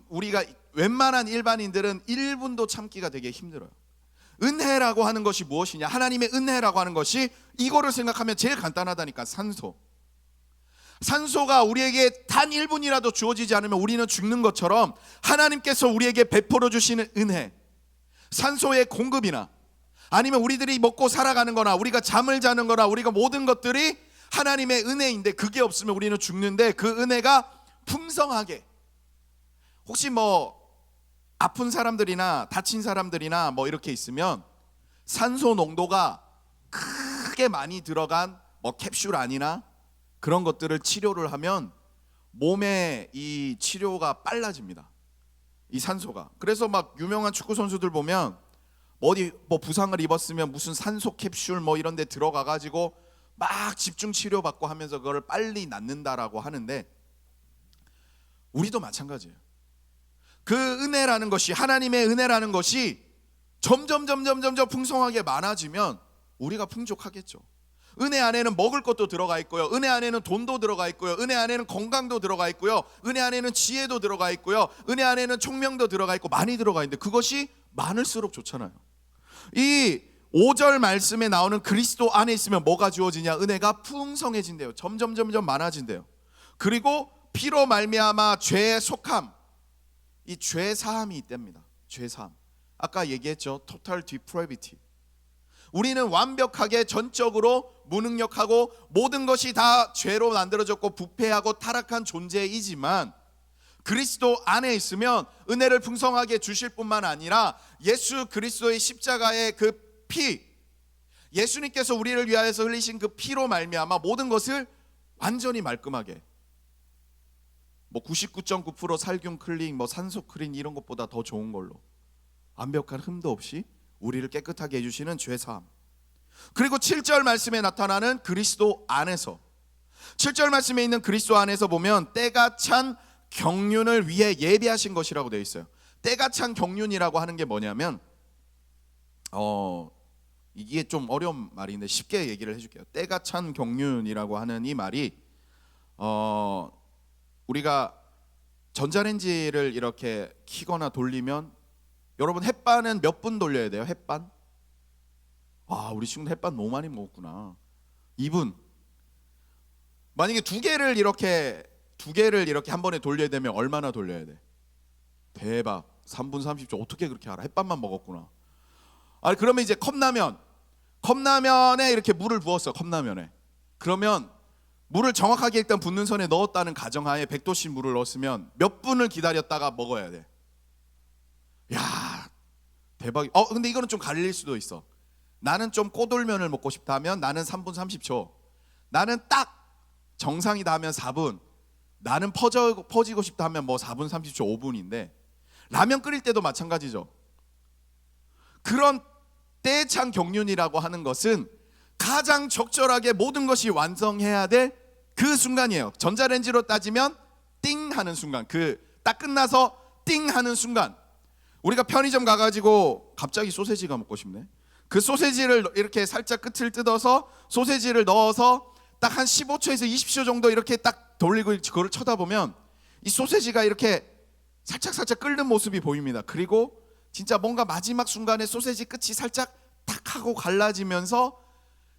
우리가 웬만한 일반인들은 1분도 참기가 되게 힘들어요. 은혜라고 하는 것이 무엇이냐? 하나님의 은혜라고 하는 것이 이거를 생각하면 제일 간단하다니까. 산소가 우리에게 단 1분이라도 주어지지 않으면 우리는 죽는 것처럼 하나님께서 우리에게 베풀어 주시는 은혜, 산소의 공급이나 아니면 우리들이 먹고 살아가는 거나 우리가 잠을 자는 거나 우리가 모든 것들이 하나님의 은혜인데, 그게 없으면 우리는 죽는데, 그 은혜가 풍성하게, 혹시 아픈 사람들이나 다친 사람들이나 이렇게 있으면 산소 농도가 크게 많이 들어간 캡슐 아니나 그런 것들을 치료를 하면 몸에 이 치료가 빨라집니다. 이 산소가. 그래서 유명한 축구 선수들 보면 어디 부상을 입었으면 무슨 산소 캡슐 이런 데 들어가 가지고 막 집중 치료 받고 하면서 그걸 빨리 낫는다라고 하는데, 우리도 마찬가지예요. 그 은혜라는 것이, 하나님의 은혜라는 것이 점점 풍성하게 많아지면 우리가 풍족하겠죠. 은혜 안에는 먹을 것도 들어가 있고요, 은혜 안에는 돈도 들어가 있고요, 은혜 안에는 건강도 들어가 있고요, 은혜 안에는 지혜도 들어가 있고요, 은혜 안에는 총명도 들어가 있고, 많이 들어가 있는데 그것이 많을수록 좋잖아요. 이 5절 말씀에 나오는 그리스도 안에 있으면 뭐가 주어지냐? 은혜가 풍성해진대요. 점점 많아진대요. 그리고 피로 말미암아 죄에 속함, 이 죄 사함이 있답니다. 죄 사함. 아까 얘기했죠. total depravity. 우리는 완벽하게 전적으로 무능력하고 모든 것이 다 죄로 만들어졌고 부패하고 타락한 존재이지만, 그리스도 안에 있으면 은혜를 풍성하게 주실 뿐만 아니라 예수 그리스도의 십자가의 그 피, 예수님께서 우리를 위하여서 흘리신 그 피로 말미암아 모든 것을 완전히 말끔하게, 99.9% 살균 클린, 산소 클린 이런 것보다 더 좋은 걸로 완벽한 흠도 없이 우리를 깨끗하게 해주시는 죄사함. 그리고 7절 말씀에 나타나는 그리스도 안에서, 7절 말씀에 있는 그리스도 안에서 보면 때가 찬 경륜을 위해 예비하신 것이라고 되어 있어요. 때가 찬 경륜이라고 하는 게 뭐냐면 이게 좀 어려운 말인데 쉽게 얘기를 해줄게요. 때가 찬 경륜이라고 하는 이 말이 우리가 전자레인지를 이렇게 키거나 돌리면 여러분 햇반은 몇 분 돌려야 돼요? 햇반? 우리 친구 햇반 너무 많이 먹었구나. 2분. 만약에 두 개를 이렇게 한 번에 돌려야 되면 얼마나 돌려야 돼? 대박. 3분 30초. 어떻게 그렇게 알아? 햇반만 먹었구나. 그러면 이제 컵라면에 이렇게 물을 부었어. 컵라면에. 그러면 물을 정확하게 일단 붓는 선에 넣었다는 가정하에 100도씨 물을 넣었으면 몇 분을 기다렸다가 먹어야 돼? 야, 대박. 근데 이거는 좀 갈릴 수도 있어. 나는 좀 꼬들면을 먹고 싶다면 나는 3분 30초. 나는 딱 정상이다 하면 4분. 나는 퍼지고 싶다 하면 뭐 4분 30초 5분인데 라면 끓일 때도 마찬가지죠. 그런 때에 찬 경륜이라고 하는 것은 가장 적절하게 모든 것이 완성해야 될 그 순간이에요. 전자레인지로 따지면 띵 하는 순간, 그 딱 끝나서 띵 하는 순간. 우리가 편의점 가가지고 갑자기 소세지가 먹고 싶네. 그 소세지를 이렇게 살짝 끝을 뜯어서 소세지를 넣어서 딱 한 15초에서 20초 정도 이렇게 딱 돌리고 그걸 쳐다보면 이 소세지가 이렇게 살짝 끓는 모습이 보입니다. 그리고 진짜 뭔가 마지막 순간에 소세지 끝이 살짝 탁 하고 갈라지면서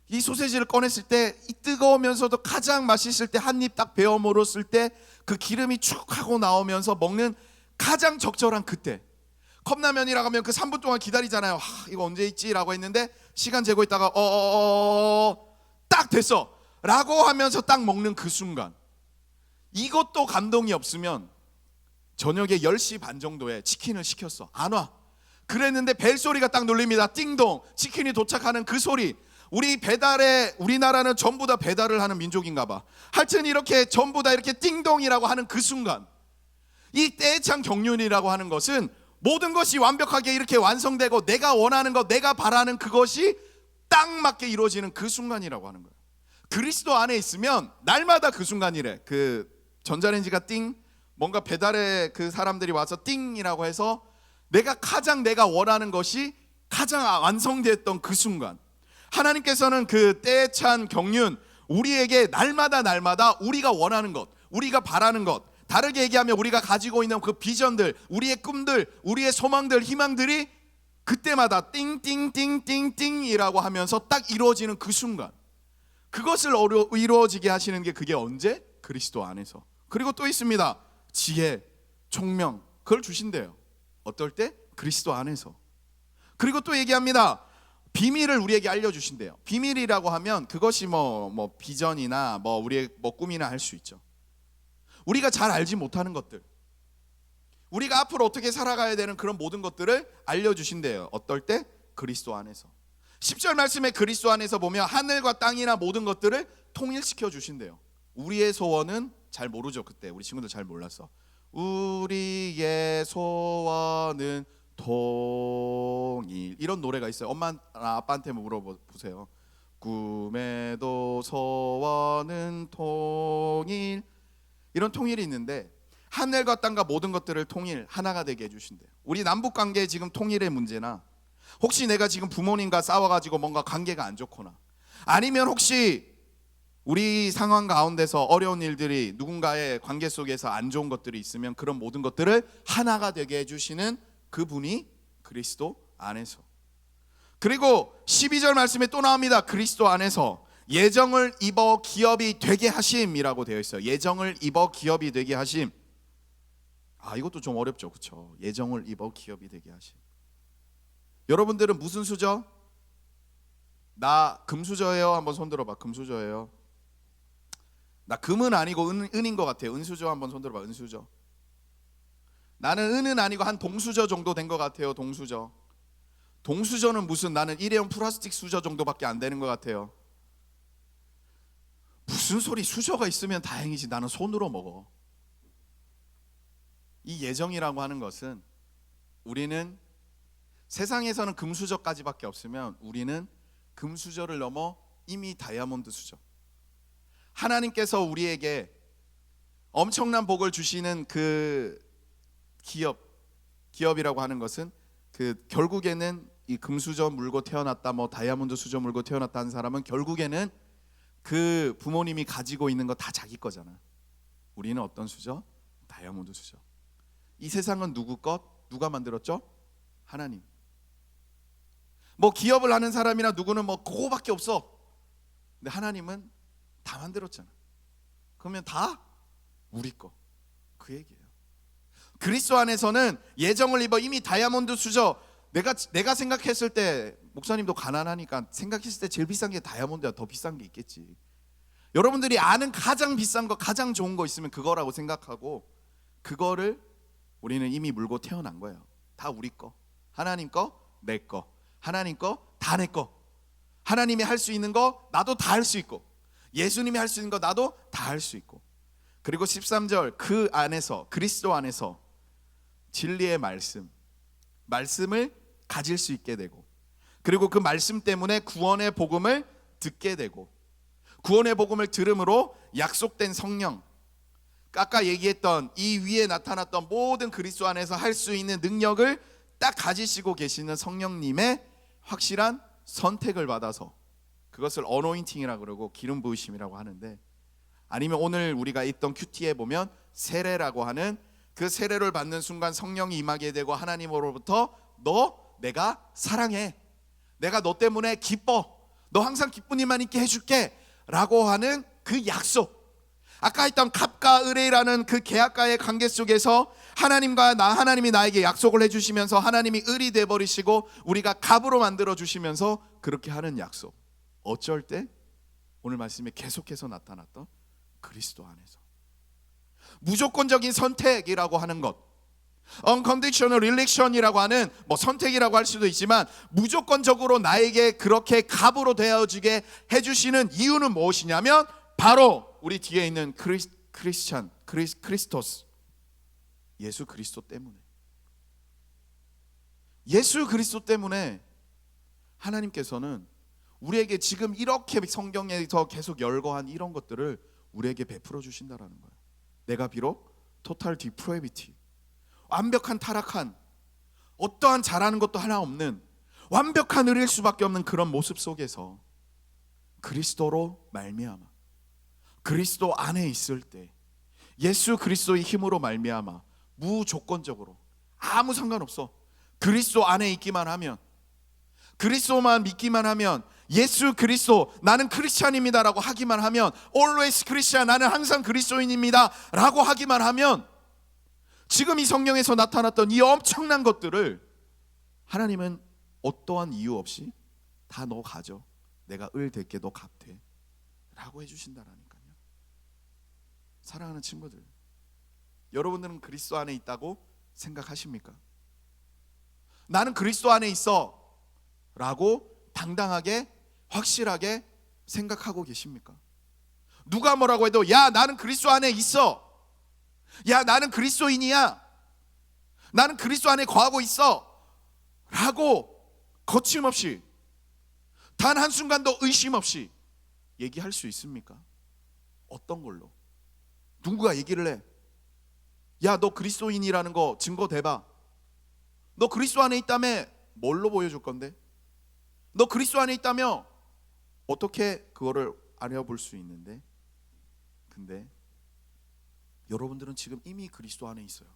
이 소세지를 꺼냈을 때 이 뜨거우면서도 가장 맛있을 때 한 입 딱 베어 물었을 때 그 기름이 축 하고 나오면서 먹는 가장 적절한 그때. 컵라면이라고 하면 그 3분 동안 기다리잖아요. 이거 언제 있지라고 했는데 시간 재고 있다가 딱 됐어 라고 하면서 딱 먹는 그 순간. 이것도 감동이 없으면 저녁에 10시 반 정도에 치킨을 시켰어. 안 와. 그랬는데 벨소리가 딱 눌립니다. 띵동. 치킨이 도착하는 그 소리. 우리나라는 전부 다 배달을 하는 민족인가 봐. 하여튼 이렇게 전부 다 이렇게 띵동이라고 하는 그 순간. 이 때에 찬 경륜이라고 하는 것은 모든 것이 완벽하게 이렇게 완성되고 내가 원하는 것, 내가 바라는 그것이 딱 맞게 이루어지는 그 순간이라고 하는 거예요. 그리스도 안에 있으면 날마다 그 순간이래. 그 전자레인지가 띵, 뭔가 배달에 그 사람들이 와서 띵이라고 해서 내가 원하는 것이 가장 완성됐던 그 순간. 하나님께서는 그 때에 찬 경륜, 우리에게 날마다 우리가 원하는 것, 우리가 바라는 것, 다르게 얘기하면 우리가 가지고 있는 그 비전들, 우리의 꿈들, 우리의 소망들, 희망들이 그때마다 띵띵띵띵띵이라고 하면서 딱 이루어지는 그 순간. 그것을 이루어지게 하시는 게 그게 언제? 그리스도 안에서. 그리고 또 있습니다. 지혜, 총명, 그걸 주신대요. 어떨 때? 그리스도 안에서. 그리고 또 얘기합니다. 비밀을 우리에게 알려주신대요. 비밀이라고 하면 그것이 뭐 비전이나 뭐 우리의 뭐 꿈이나 할 수 있죠. 우리가 잘 알지 못하는 것들, 우리가 앞으로 어떻게 살아가야 되는 그런 모든 것들을 알려주신대요. 어떨 때? 그리스도 안에서. 10절 말씀에 그리스도 안에서 보면 하늘과 땅이나 모든 것들을 통일시켜 주신대요. 우리의 소원은 잘 모르죠. 그때 우리 친구들 잘 몰랐어. 우리의 소원은 통일, 이런 노래가 있어요. 엄마나 아빠한테 물어보세요. 꿈에도 소원은 통일, 이런 통일이 있는데 하늘과 땅과 모든 것들을 통일, 하나가 되게 해주신대요. 우리 남북 관계 지금 통일의 문제나 혹시 내가 지금 부모님과 싸워가지고 뭔가 관계가 안 좋거나 아니면 혹시 우리 상황 가운데서 어려운 일들이 누군가의 관계 속에서 안 좋은 것들이 있으면 그런 모든 것들을 하나가 되게 해주시는 그분이 그리스도 안에서. 그리고 12절 말씀에 또 나옵니다. 그리스도 안에서 예정을 입어 기업이 되게 하심이라고 되어 있어요. 예정을 입어 기업이 되게 하심. 이것도 좀 어렵죠, 그렇죠? 예정을 입어 기업이 되게 하심. 여러분들은 무슨 수저? 나 금수저예요. 한번 손 들어봐. 금수저예요. 나 금은 아니고 은인 것 같아요. 은수저 한번 손 들어봐. 은수저. 나는 은은 아니고 한 동수저 정도 된 것 같아요. 동수저. 동수저는 무슨, 나는 일회용 플라스틱 수저 정도밖에 안 되는 것 같아요. 무슨 소리, 수저가 있으면 다행이지. 나는 손으로 먹어. 이 예정이라고 하는 것은 우리는 세상에서는 금수저까지밖에 없으면 우리는 금수저를 넘어 이미 다이아몬드 수저, 하나님께서 우리에게 엄청난 복을 주시는 그 기업이라고 하는 것은 그 결국에는 이 금수저 물고 태어났다, 뭐 다이아몬드 수저 물고 태어났다 하는 사람은 결국에는 그 부모님이 가지고 있는 거 다 자기 거잖아. 우리는 어떤 수저? 다이아몬드 수저. 이 세상은 누구 것? 누가 만들었죠? 하나님. 뭐 기업을 하는 사람이나 누구는 뭐 그거밖에 없어. 근데 하나님은 다 만들었잖아. 그러면 다 우리 거. 그 얘기예요. 그리스도 안에서는 예정을 입어 이미 다이아몬드 수저. 내가 생각했을 때, 목사님도 가난하니까 생각했을 때 제일 비싼 게 다이아몬드야. 더 비싼 게 있겠지. 여러분들이 아는 가장 비싼 거, 가장 좋은 거 있으면 그거라고 생각하고, 그거를 우리는 이미 물고 태어난 거예요. 다 우리 거. 하나님 거, 내 거. 하나님 거, 다 내 거. 하나님이 할 수 있는 거 나도 다 할 수 있고, 예수님이 할 수 있는 거 나도 다 할 수 있고. 그리고 13절, 그 안에서, 그리스도 안에서 진리의 말씀을 가질 수 있게 되고, 그리고 그 말씀 때문에 구원의 복음을 듣게 되고, 구원의 복음을 들음으로 약속된 성령, 아까 얘기했던 이 위에 나타났던 모든 그리스도 안에서 할 수 있는 능력을 딱 가지시고 계시는 성령님의 확실한 선택을 받아서, 그것을 어노인팅이라고 그러고 기름 부으심이라고 하는데, 아니면 오늘 우리가 읽던 큐티에 보면 세례라고 하는 그 세례를 받는 순간 성령이 임하게 되고, 하나님으로부터 너 내가 사랑해, 내가 너 때문에 기뻐, 너 항상 기쁜 일만 있게 해줄게 라고 하는 그 약속. 아까 했던 갑과 을이라는 그 계약과의 관계 속에서 하나님이 나에게 약속을 해주시면서 하나님이 을이 돼버리시고 우리가 갑으로 만들어 주시면서 그렇게 하는 약속. 어쩔 때 오늘 말씀에 계속해서 나타났던 그리스도 안에서 무조건적인 선택이라고 하는 것, unconditional election이라고 하는 뭐 선택이라고 할 수도 있지만, 무조건적으로 나에게 그렇게 갑으로 되어지게 해주시는 이유는 무엇이냐면 바로 우리 뒤에 있는 크리스토스, 예수 그리스도 때문에. 예수 그리스도 때문에 하나님께서는 우리에게 지금 이렇게 성경에서 계속 열거한 이런 것들을 우리에게 베풀어 주신다라는 거예요. 내가 비록 total depravity, 완벽한 타락한, 어떠한 잘하는 것도 하나 없는 완벽한 을일 수밖에 없는 그런 모습 속에서 그리스도로 말미암아, 그리스도 안에 있을 때, 예수 그리스도의 힘으로 말미암아 무조건적으로 아무 상관없어, 그리스도 안에 있기만 하면, 그리스도만 믿기만 하면, 예수 그리스도 나는 크리스찬입니다라고 하기만 하면, always 크리스찬 나는 항상 그리스도인입니다라고 하기만 하면, 지금 이 성경에서 나타났던 이 엄청난 것들을 하나님은 어떠한 이유 없이 다 너 가져, 내가 을 될게 너 갑 돼 라고 해주신다라니까요. 사랑하는 친구들, 여러분들은 그리스도 안에 있다고 생각하십니까? 나는 그리스도 안에 있어 라고 당당하게 확실하게 생각하고 계십니까? 누가 뭐라고 해도 야 나는 그리스도 안에 있어, 야 나는 그리스도인이야, 나는 그리스도 안에 거하고 있어 라고 거침없이 단 한순간도 의심 없이 얘기할 수 있습니까? 어떤 걸로? 누구가 얘기를 해? 야 너 그리스도인이라는 거 증거 대봐. 너 그리스도 안에 있다며? 뭘로 보여줄 건데? 너 그리스도 안에 있다며? 어떻게 그거를 알아볼 수 있는데? 근데 여러분들은 지금 이미 그리스도 안에 있어요.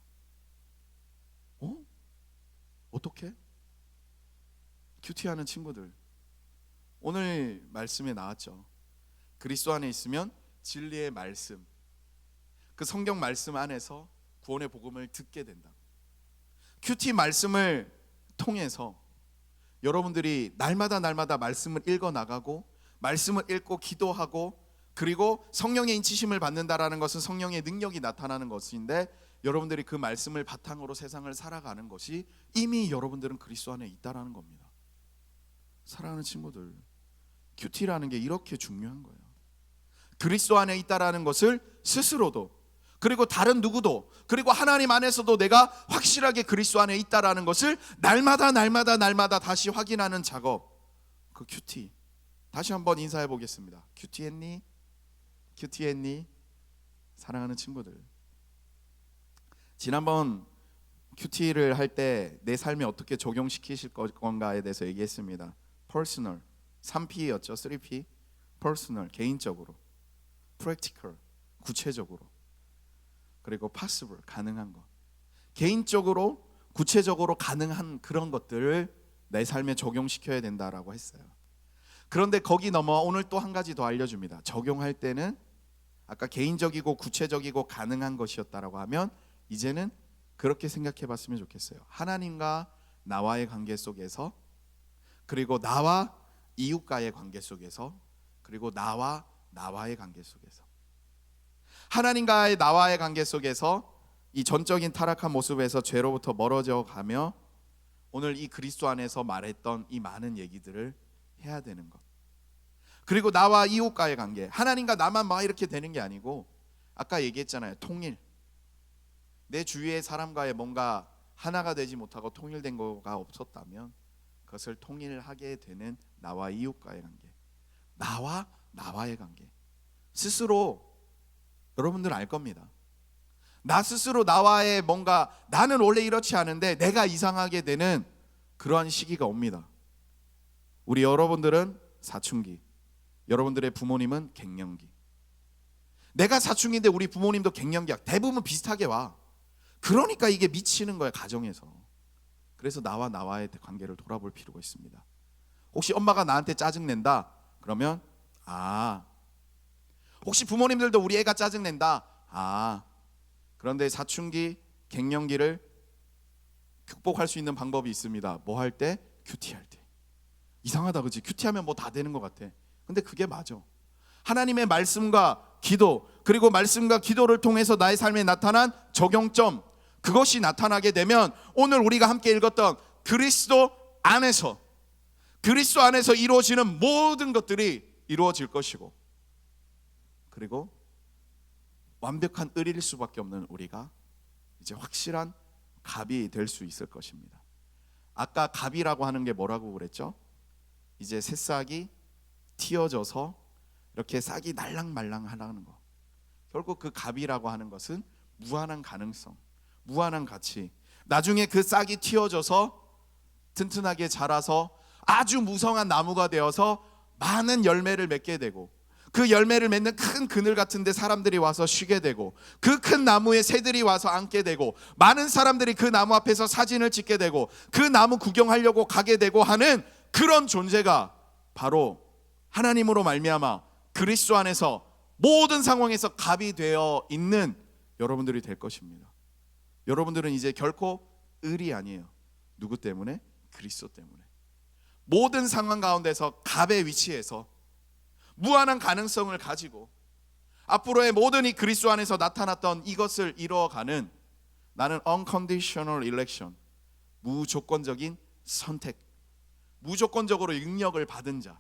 어떻게? 큐티하는 친구들, 오늘 말씀에 나왔죠. 그리스도 안에 있으면 진리의 말씀, 그 성경 말씀 안에서 구원의 복음을 듣게 된다. 큐티 말씀을 통해서 여러분들이 날마다 말씀을 읽어 나가고, 말씀을 읽고 기도하고, 그리고 성령의 인치심을 받는다라는 것은 성령의 능력이 나타나는 것인데, 여러분들이 그 말씀을 바탕으로 세상을 살아가는 것이 이미 여러분들은 그리스도 안에 있다라는 겁니다. 사랑하는 친구들, 큐티라는 게 이렇게 중요한 거예요. 그리스도 안에 있다라는 것을 스스로도, 그리고 다른 누구도, 그리고 하나님 안에서도 내가 확실하게 그리스도 안에 있다라는 것을 날마다 다시 확인하는 작업, 그 큐티. 다시 한번 인사해 보겠습니다. 큐티 했니? 큐티했니? 사랑하는 친구들, 지난번 큐티를 할 때 내 삶에 어떻게 적용시키실 건가에 대해서 얘기했습니다. Personal, 3P였죠. 3P, Personal, 개인적으로, Practical, 구체적으로, 그리고 Possible, 가능한 것. 개인적으로, 구체적으로 가능한 그런 것들을 내 삶에 적용시켜야 된다라고 했어요. 그런데 거기 넘어 오늘 또 한 가지 더 알려줍니다. 적용할 때는 아까 개인적이고 구체적이고 가능한 것이었다라고 하면 이제는 그렇게 생각해 봤으면 좋겠어요. 하나님과 나와의 관계 속에서, 그리고 나와 이웃과의 관계 속에서, 그리고 나와의 관계 속에서, 하나님과의 나와의 관계 속에서 이 전적인 타락한 모습에서 죄로부터 멀어져 가며 오늘 이 그리스도 안에서 말했던 이 많은 얘기들을 해야 되는 것. 그리고 나와 이웃과의 관계, 하나님과 나만 막 이렇게 되는 게 아니고 아까 얘기했잖아요. 통일. 내 주위의 사람과의 뭔가 하나가 되지 못하고 통일된 거가 없었다면 그것을 통일하게 되는 나와 이웃과의 관계, 나와의 관계. 스스로 여러분들 알 겁니다. 나 스스로 나와의 뭔가, 나는 원래 이렇지 않은데 내가 이상하게 되는 그러한 시기가 옵니다. 우리 여러분들은 사춘기, 여러분들의 부모님은 갱년기. 내가 사춘기인데 우리 부모님도 갱년기야. 대부분 비슷하게 와. 그러니까 이게 미치는 거야, 가정에서. 그래서 나와의 관계를 돌아볼 필요가 있습니다. 혹시 엄마가 나한테 짜증낸다 그러면 혹시 부모님들도 우리 애가 짜증낸다, 그런데 사춘기, 갱년기를 극복할 수 있는 방법이 있습니다. 뭐 할 때? 큐티할 때. 이상하다, 그치? 큐티하면 뭐 다 되는 것 같아. 근데 그게 맞아. 하나님의 말씀과 기도, 그리고 말씀과 기도를 통해서 나의 삶에 나타난 적용점, 그것이 나타나게 되면 오늘 우리가 함께 읽었던 그리스도 안에서 이루어지는 모든 것들이 이루어질 것이고, 그리고 완벽한 의리일 수밖에 없는 우리가 이제 확실한 갑이 될 수 있을 것입니다. 아까 갑이라고 하는 게 뭐라고 그랬죠? 이제 새싹이 튀어져서 이렇게 싹이 날랑말랑 하는 거. 결국 그 갑이라고 하는 것은 무한한 가능성, 무한한 가치. 나중에 그 싹이 튀어져서 튼튼하게 자라서 아주 무성한 나무가 되어서 많은 열매를 맺게 되고, 그 열매를 맺는 큰 그늘 같은데 사람들이 와서 쉬게 되고, 그 큰 나무에 새들이 와서 앉게 되고, 많은 사람들이 그 나무 앞에서 사진을 찍게 되고, 그 나무 구경하려고 가게 되고 하는 그런 존재가 바로 하나님으로 말미암아 그리스도 안에서 모든 상황에서 갑이 되어 있는 여러분들이 될 것입니다. 여러분들은 이제 결코 을이 아니에요. 누구 때문에? 그리스도 때문에. 모든 상황 가운데서 갑의 위치에서 무한한 가능성을 가지고 앞으로의 모든 이 그리스도 안에서 나타났던 이것을 이루어가는, 나는 unconditional election, 무조건적인 선택, 무조건적으로 능력을 받은 자.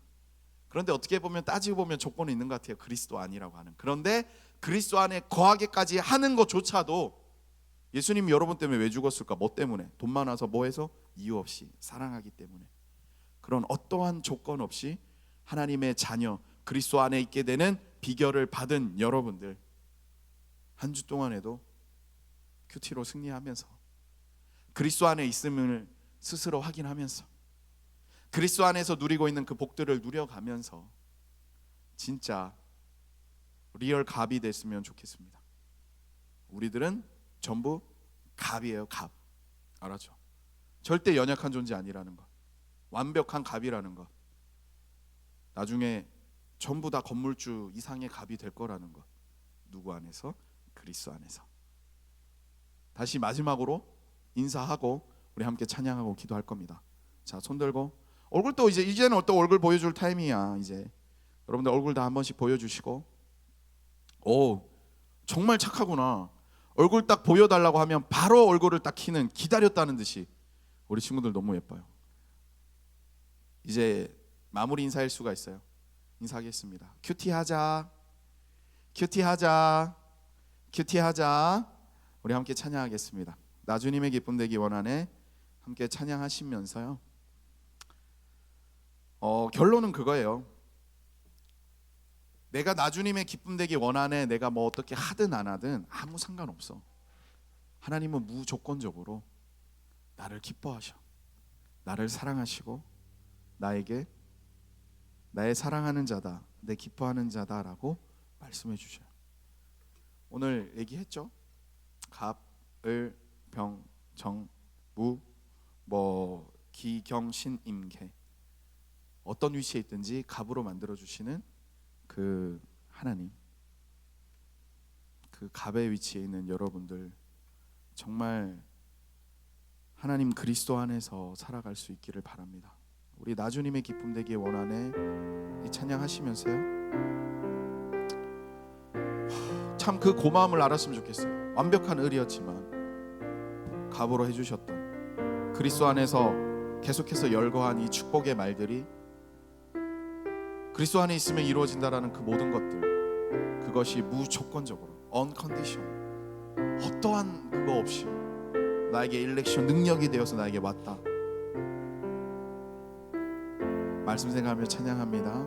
그런데 어떻게 보면 따지고 보면 조건이 있는 것 같아요. 그리스도 아니라고 하는. 그런데 그리스도 안에 거하게까지 하는 것조차도, 예수님이 여러분 때문에 왜 죽었을까? 뭐 때문에? 돈 많아서 뭐 해서? 이유 없이 사랑하기 때문에. 그런 어떠한 조건 없이 하나님의 자녀 그리스도 안에 있게 되는 비결을 받은 여러분들, 한 주 동안에도 큐티로 승리하면서 그리스도 안에 있음을 스스로 확인하면서 그리스도 안에서 누리고 있는 그 복들을 누려가면서 진짜 리얼 갑이 됐으면 좋겠습니다. 우리들은 전부 갑이에요. 갑. 알았죠? 절대 연약한 존재 아니라는 것, 완벽한 갑이라는 것, 나중에 전부 다 건물주 이상의 갑이 될 거라는 것. 누구 안에서? 그리스도 안에서. 다시 마지막으로 인사하고 우리 함께 찬양하고 기도할 겁니다. 자, 손 들고 얼굴, 또 이제는 또 얼굴 보여줄 타임이야. 이제 여러분들 얼굴 다 한 번씩 보여주시고. 오, 정말 착하구나. 얼굴 딱 보여달라고 하면 바로 얼굴을 딱 키는, 기다렸다는 듯이. 우리 친구들 너무 예뻐요. 이제 마무리 인사일 수가 있어요. 인사하겠습니다. 큐티하자, 큐티하자, 큐티하자. 우리 함께 찬양하겠습니다. 나 주님의 기쁨 되기 원하네. 함께 찬양하시면서요. 결론은 그거예요. 내가 나 주님의 기쁨 되기 원하네. 내가 뭐 어떻게 하든 안 하든 아무 상관없어. 하나님은 무조건적으로 나를 기뻐하셔. 나를 사랑하시고 나에게 나의 사랑하는 자다, 내 기뻐하는 자다라고 말씀해 주셔요. 오늘 얘기했죠. 갑, 을, 병, 정, 무, 뭐 기, 경, 신, 임, 개. 어떤 위치에 있든지 갑으로 만들어 주시는 그 하나님, 그 갑의 위치에 있는 여러분들, 정말 하나님 그리스도 안에서 살아갈 수 있기를 바랍니다. 우리 나주님의 기쁨 되기에 원하네 이 찬양하시면서요, 참 그 고마움을 알았으면 좋겠어요. 완벽한 을이었지만 갑으로 해주셨던 그리스도 안에서 계속해서 열거한 이 축복의 말들이 그리스도 안에 있으면 이루어진다라는 그 모든 것들, 그것이 무조건적으로 unconditional, 어떠한 그거 없이 나에게 일렉션 능력이 되어서 나에게 왔다. 말씀 생각하며 찬양합니다.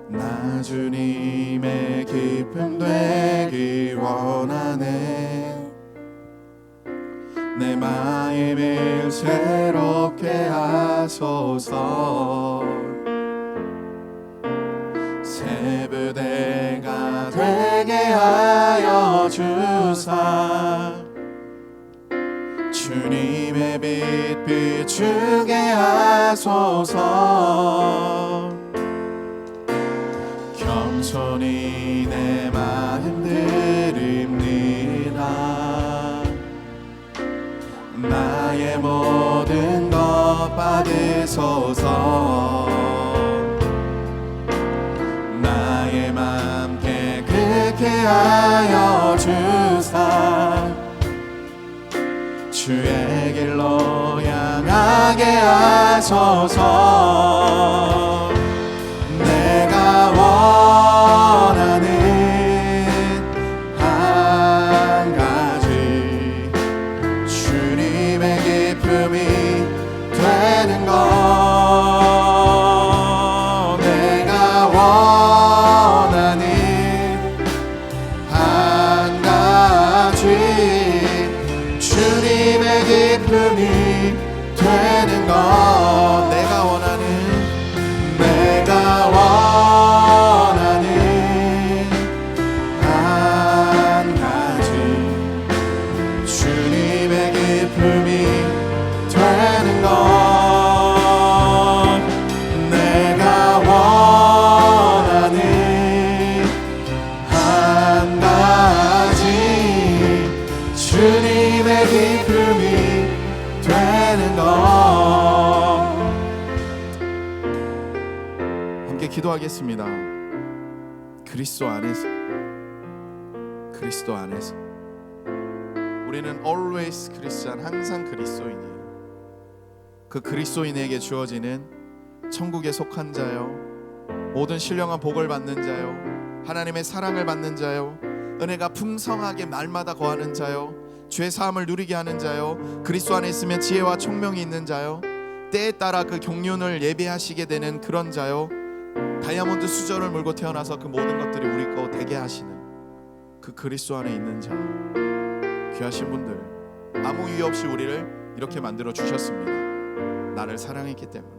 나 주님의 기쁨 되기 원하네. 내 마음을 새롭게 하소서. 새 부대가 되게 하여 주사. 주님의 빛 비추게 하소서. 겸손히 내 마음 드립니다. 나의 모든 것 받으소서. 나의 맘 깨끗게 하여 주사. 주의 길로 향하게 하소서. 내가 원하는 한 가지, 주님의 기쁨이 되는 것. 내가 원하는 한 가지, 주님의 기쁨이 되는 것. 내가 원하는 한 가지, 주님의 기쁨이 되는 것. 내가 원하는 한 가지, 주님의 기쁨이 되는 것. 함께 기도하겠습니다. 그리스도 안에서, 그리스도 안에서 우리는 always 크리스찬, 항상 그리스도인이에요. 그 그리스도인에게 주어지는 천국에 속한 자요, 모든 신령한 복을 받는 자요, 하나님의 사랑을 받는 자요, 은혜가 풍성하게 날마다 거하는 자요, 죄 사함을 누리게 하는 자요, 그리스도 안에 있으면 지혜와 총명이 있는 자요, 때에 따라 그 경륜을 예배하시게 되는 그런 자요, 다이아몬드 수저를 물고 태어나서 그 모든 것들이 우리 거 되게 하시는 그 그리스도 안에 있는 자, 귀하신 분들, 아무 이유 없이 우리를 이렇게 만들어 주셨습니다. 나를 사랑했기 때문에.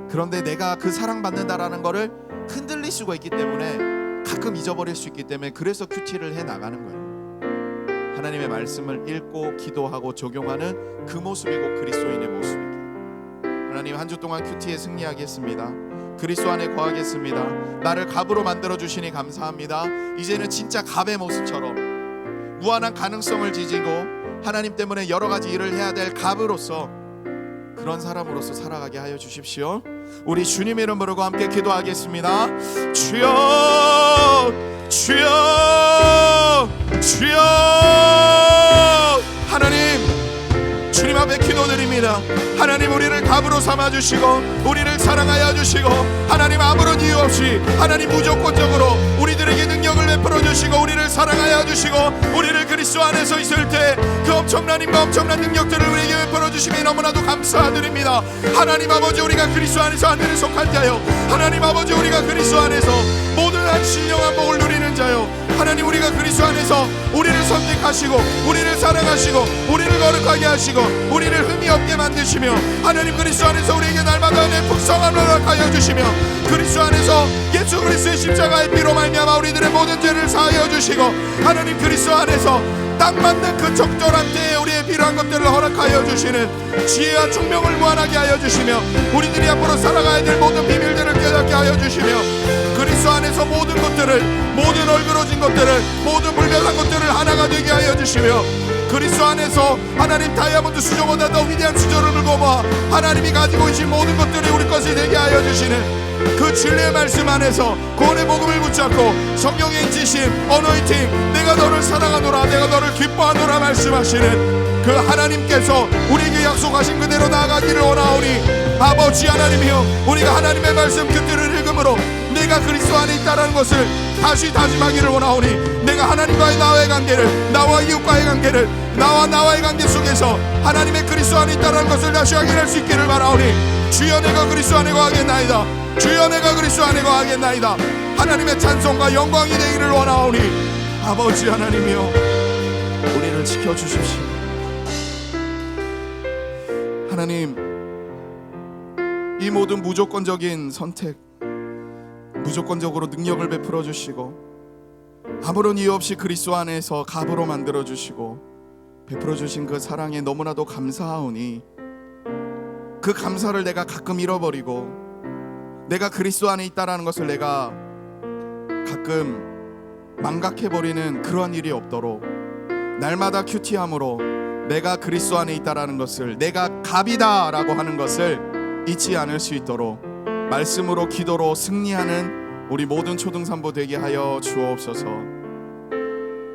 그런데 내가 그 사랑받는다라는 거를 흔들릴 수가 있기 때문에, 가끔 잊어버릴 수 있기 때문에, 그래서 큐티를 해 나가는 거예요. 하나님의 말씀을 읽고 기도하고 적용하는 그 모습이 곧 그리스도인의 모습이기에 하나님, 한 주 동안 큐티에 승리하겠습니다. 그리스도 안에 거하겠습니다. 나를 갑으로 만들어 주시니 감사합니다. 이제는 진짜 갑의 모습처럼 무한한 가능성을 지지고 하나님 때문에 여러 가지 일을 해야 될 갑으로서, 그런 사람으로서 살아가게 하여 주십시오. 우리 주님의 이름 부르고 함께 기도하겠습니다. 주여, 주여, 주여. 하나님, 주님 앞에 기도드립니다. 하나님, 우리를 갑으로 삼아주시고 우리를 사랑하여 주시고, 하나님 아무런 이유 없이, 하나님 무조건적으로 우리들에게 능력을 베풀어 주시고 우리를 사랑하여 주시고 우리를 그리스도 안에서 있을 때 그 엄청난 힘과 엄청난 능력들을 우리에게 베풀어 주심이 너무나도 감사드립니다. 하나님 아버지, 우리가 그리스도 안에서 하늘에 속한 자요, 하나님 아버지, 우리가 그리스도 안에서 모든 한 신령한 복을 누리는 자요, 하나님, 우리가 그리스도 안에서 우리를 선택하시고 우리를 사랑하시고 우리를 거룩하게 하시고 우리를 흠이 없게 만드시며 하나님, 그리스도 안에서 우리에게 날마다 은혜 풍성함을 허락하여 주시며 그리스도 안에서 예수 그리스도의 십자가의 피로 말미암아 우리들의 모든 죄를 사하여 주시고 하나님, 그리스도 안에서 딱 맞는 그 적절한 때에 우리의 필요한 것들을 허락하여 주시는 지혜와 총명을 무한하게 하여 주시며 우리들이 앞으로 살아가야 될 모든 비밀들을 깨닫게 하여 주시며 그리스도 안에서 모든 것들을, 모든 얼그러진 것들을, 모든 불변한 것들을 하나가 되게 하여 주시며 그리스도 안에서 하나님, 다이아몬드 수조보다 더 위대한 수조를 물고 봐 하나님이 가지고 계신 모든 것들이 우리 것이 되게 하여 주시는 그 진리의 말씀 안에서 구원의 복음을 붙잡고 성령의 인치심, 어노인팅, 내가 너를 사랑하노라, 내가 너를 기뻐하노라 말씀하시는 그 하나님께서 우리에게 약속하신 그대로 나아가기를 원하오니 아버지 하나님이여, 우리가 하나님의 말씀 그들을 읽음으로 내가 그리스도 안에 있다는 것을 다시 다짐하기를 원하오니 내가 하나님과의 나와의 관계를, 나와 이웃과의 관계를, 나와의 관계 속에서 하나님의 그리스도 안에 있다는 것을 다시 확인할 수 있기를 바라오니 주여, 내가 그리스도 안에 거하겠나이다. 주여, 내가 그리스도 안에 거하겠나이다. 하나님의 찬송과 영광이 되기를 원하오니 아버지 하나님이여, 우리를 지켜주십시오. 하나님, 이 모든 무조건적인 선택, 무조건적으로 능력을 베풀어 주시고 아무런 이유 없이 그리스도 안에서 갑으로 만들어 주시고 베풀어 주신 그 사랑에 너무나도 감사하오니 그 감사를 내가 가끔 잃어버리고 내가 그리스도 안에 있다라는 것을 내가 가끔 망각해버리는 그러한 일이 없도록 날마다 큐티함으로 내가 그리스도 안에 있다라는 것을, 내가 갑이다라고 하는 것을 잊지 않을 수 있도록 말씀으로, 기도로 승리하는 우리 모든 초등산부 되게 하여 주옵소서.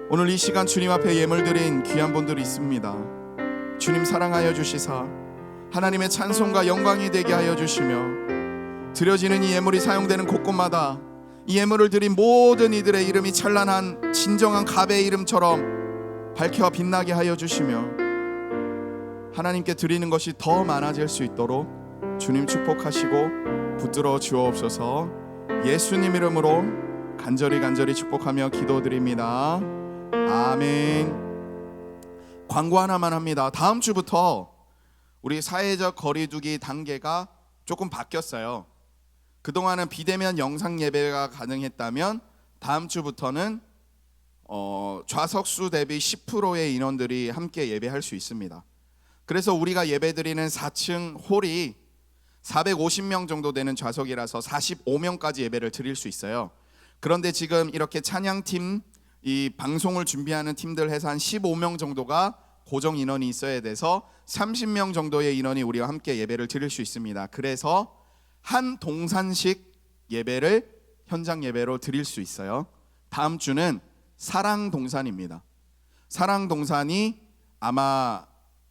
오늘 이 시간 주님 앞에 예물 드린 귀한 분들이 있습니다. 주님 사랑하여 주시사 하나님의 찬송과 영광이 되게 하여 주시며 드려지는 이 예물이 사용되는 곳곳마다 이 예물을 드린 모든 이들의 이름이 찬란한 진정한 갑의 이름처럼 밝혀 빛나게 하여 주시며 하나님께 드리는 것이 더 많아질 수 있도록 주님 축복하시고 붙들어 주옵소서. 예수님 이름으로 간절히 축복하며 기도드립니다. 아멘. 광고 하나만 합니다. 다음 주부터 우리 사회적 거리두기 단계가 조금 바뀌었어요. 그동안은 비대면 영상 예배가 가능했다면 다음 주부터는 좌석수 대비 10%의 인원들이 함께 예배할 수 있습니다. 그래서 우리가 예배드리는 4층 홀이 450명 정도 되는 좌석이라서 45명까지 예배를 드릴 수 있어요. 그런데 지금 이렇게 찬양팀, 이 방송을 준비하는 팀들 해서 한 15명 정도가 고정 인원이 있어야 돼서 30명 정도의 인원이 우리와 함께 예배를 드릴 수 있습니다. 그래서 한 동산식 예배를 현장 예배로 드릴 수 있어요. 다음 주는 사랑동산입니다. 사랑동산이 아마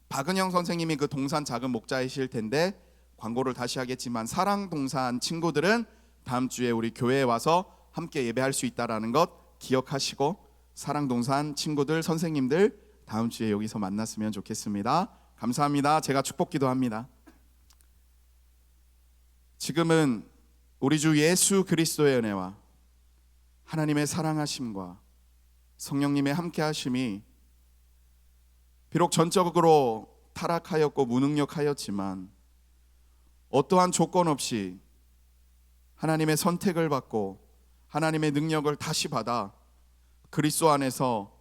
박은영 선생님이 그 동산 작은 목자이실 텐데 광고를 다시 하겠지만 사랑동산 친구들은 다음 주에 우리 교회에 와서 함께 예배할 수 있다라는 것 기억하시고 사랑동산 친구들, 선생님들 다음 주에 여기서 만났으면 좋겠습니다. 감사합니다. 제가 축복 기도합니다. 지금은 우리 주 예수 그리스도의 은혜와 하나님의 사랑하심과 성령님의 함께하심이 비록 전적으로 타락하였고 무능력하였지만 어떠한 조건 없이 하나님의 선택을 받고 하나님의 능력을 다시 받아 그리스도 안에서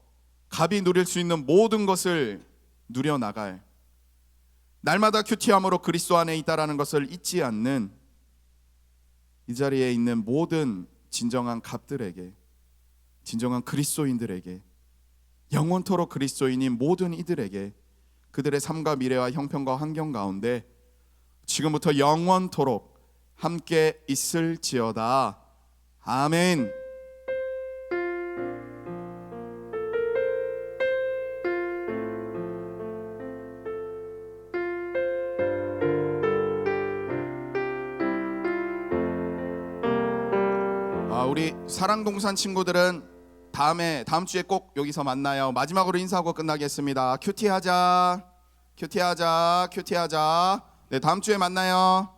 갑이 누릴 수 있는 모든 것을 누려나갈, 날마다 큐티함으로 그리스도 안에 있다라는 것을 잊지 않는 이 자리에 있는 모든 진정한 갑들에게, 진정한 그리스도인들에게, 영원토록 그리스도인인 모든 이들에게 그들의 삶과 미래와 형편과 환경 가운데 지금부터 영원토록 함께 있을지어다. 아멘. 우리 사랑동산 친구들은 다음 주에 꼭 여기서 만나요. 마지막으로 인사하고 끝나겠습니다. 큐티하자. 네, 다음 주에 만나요.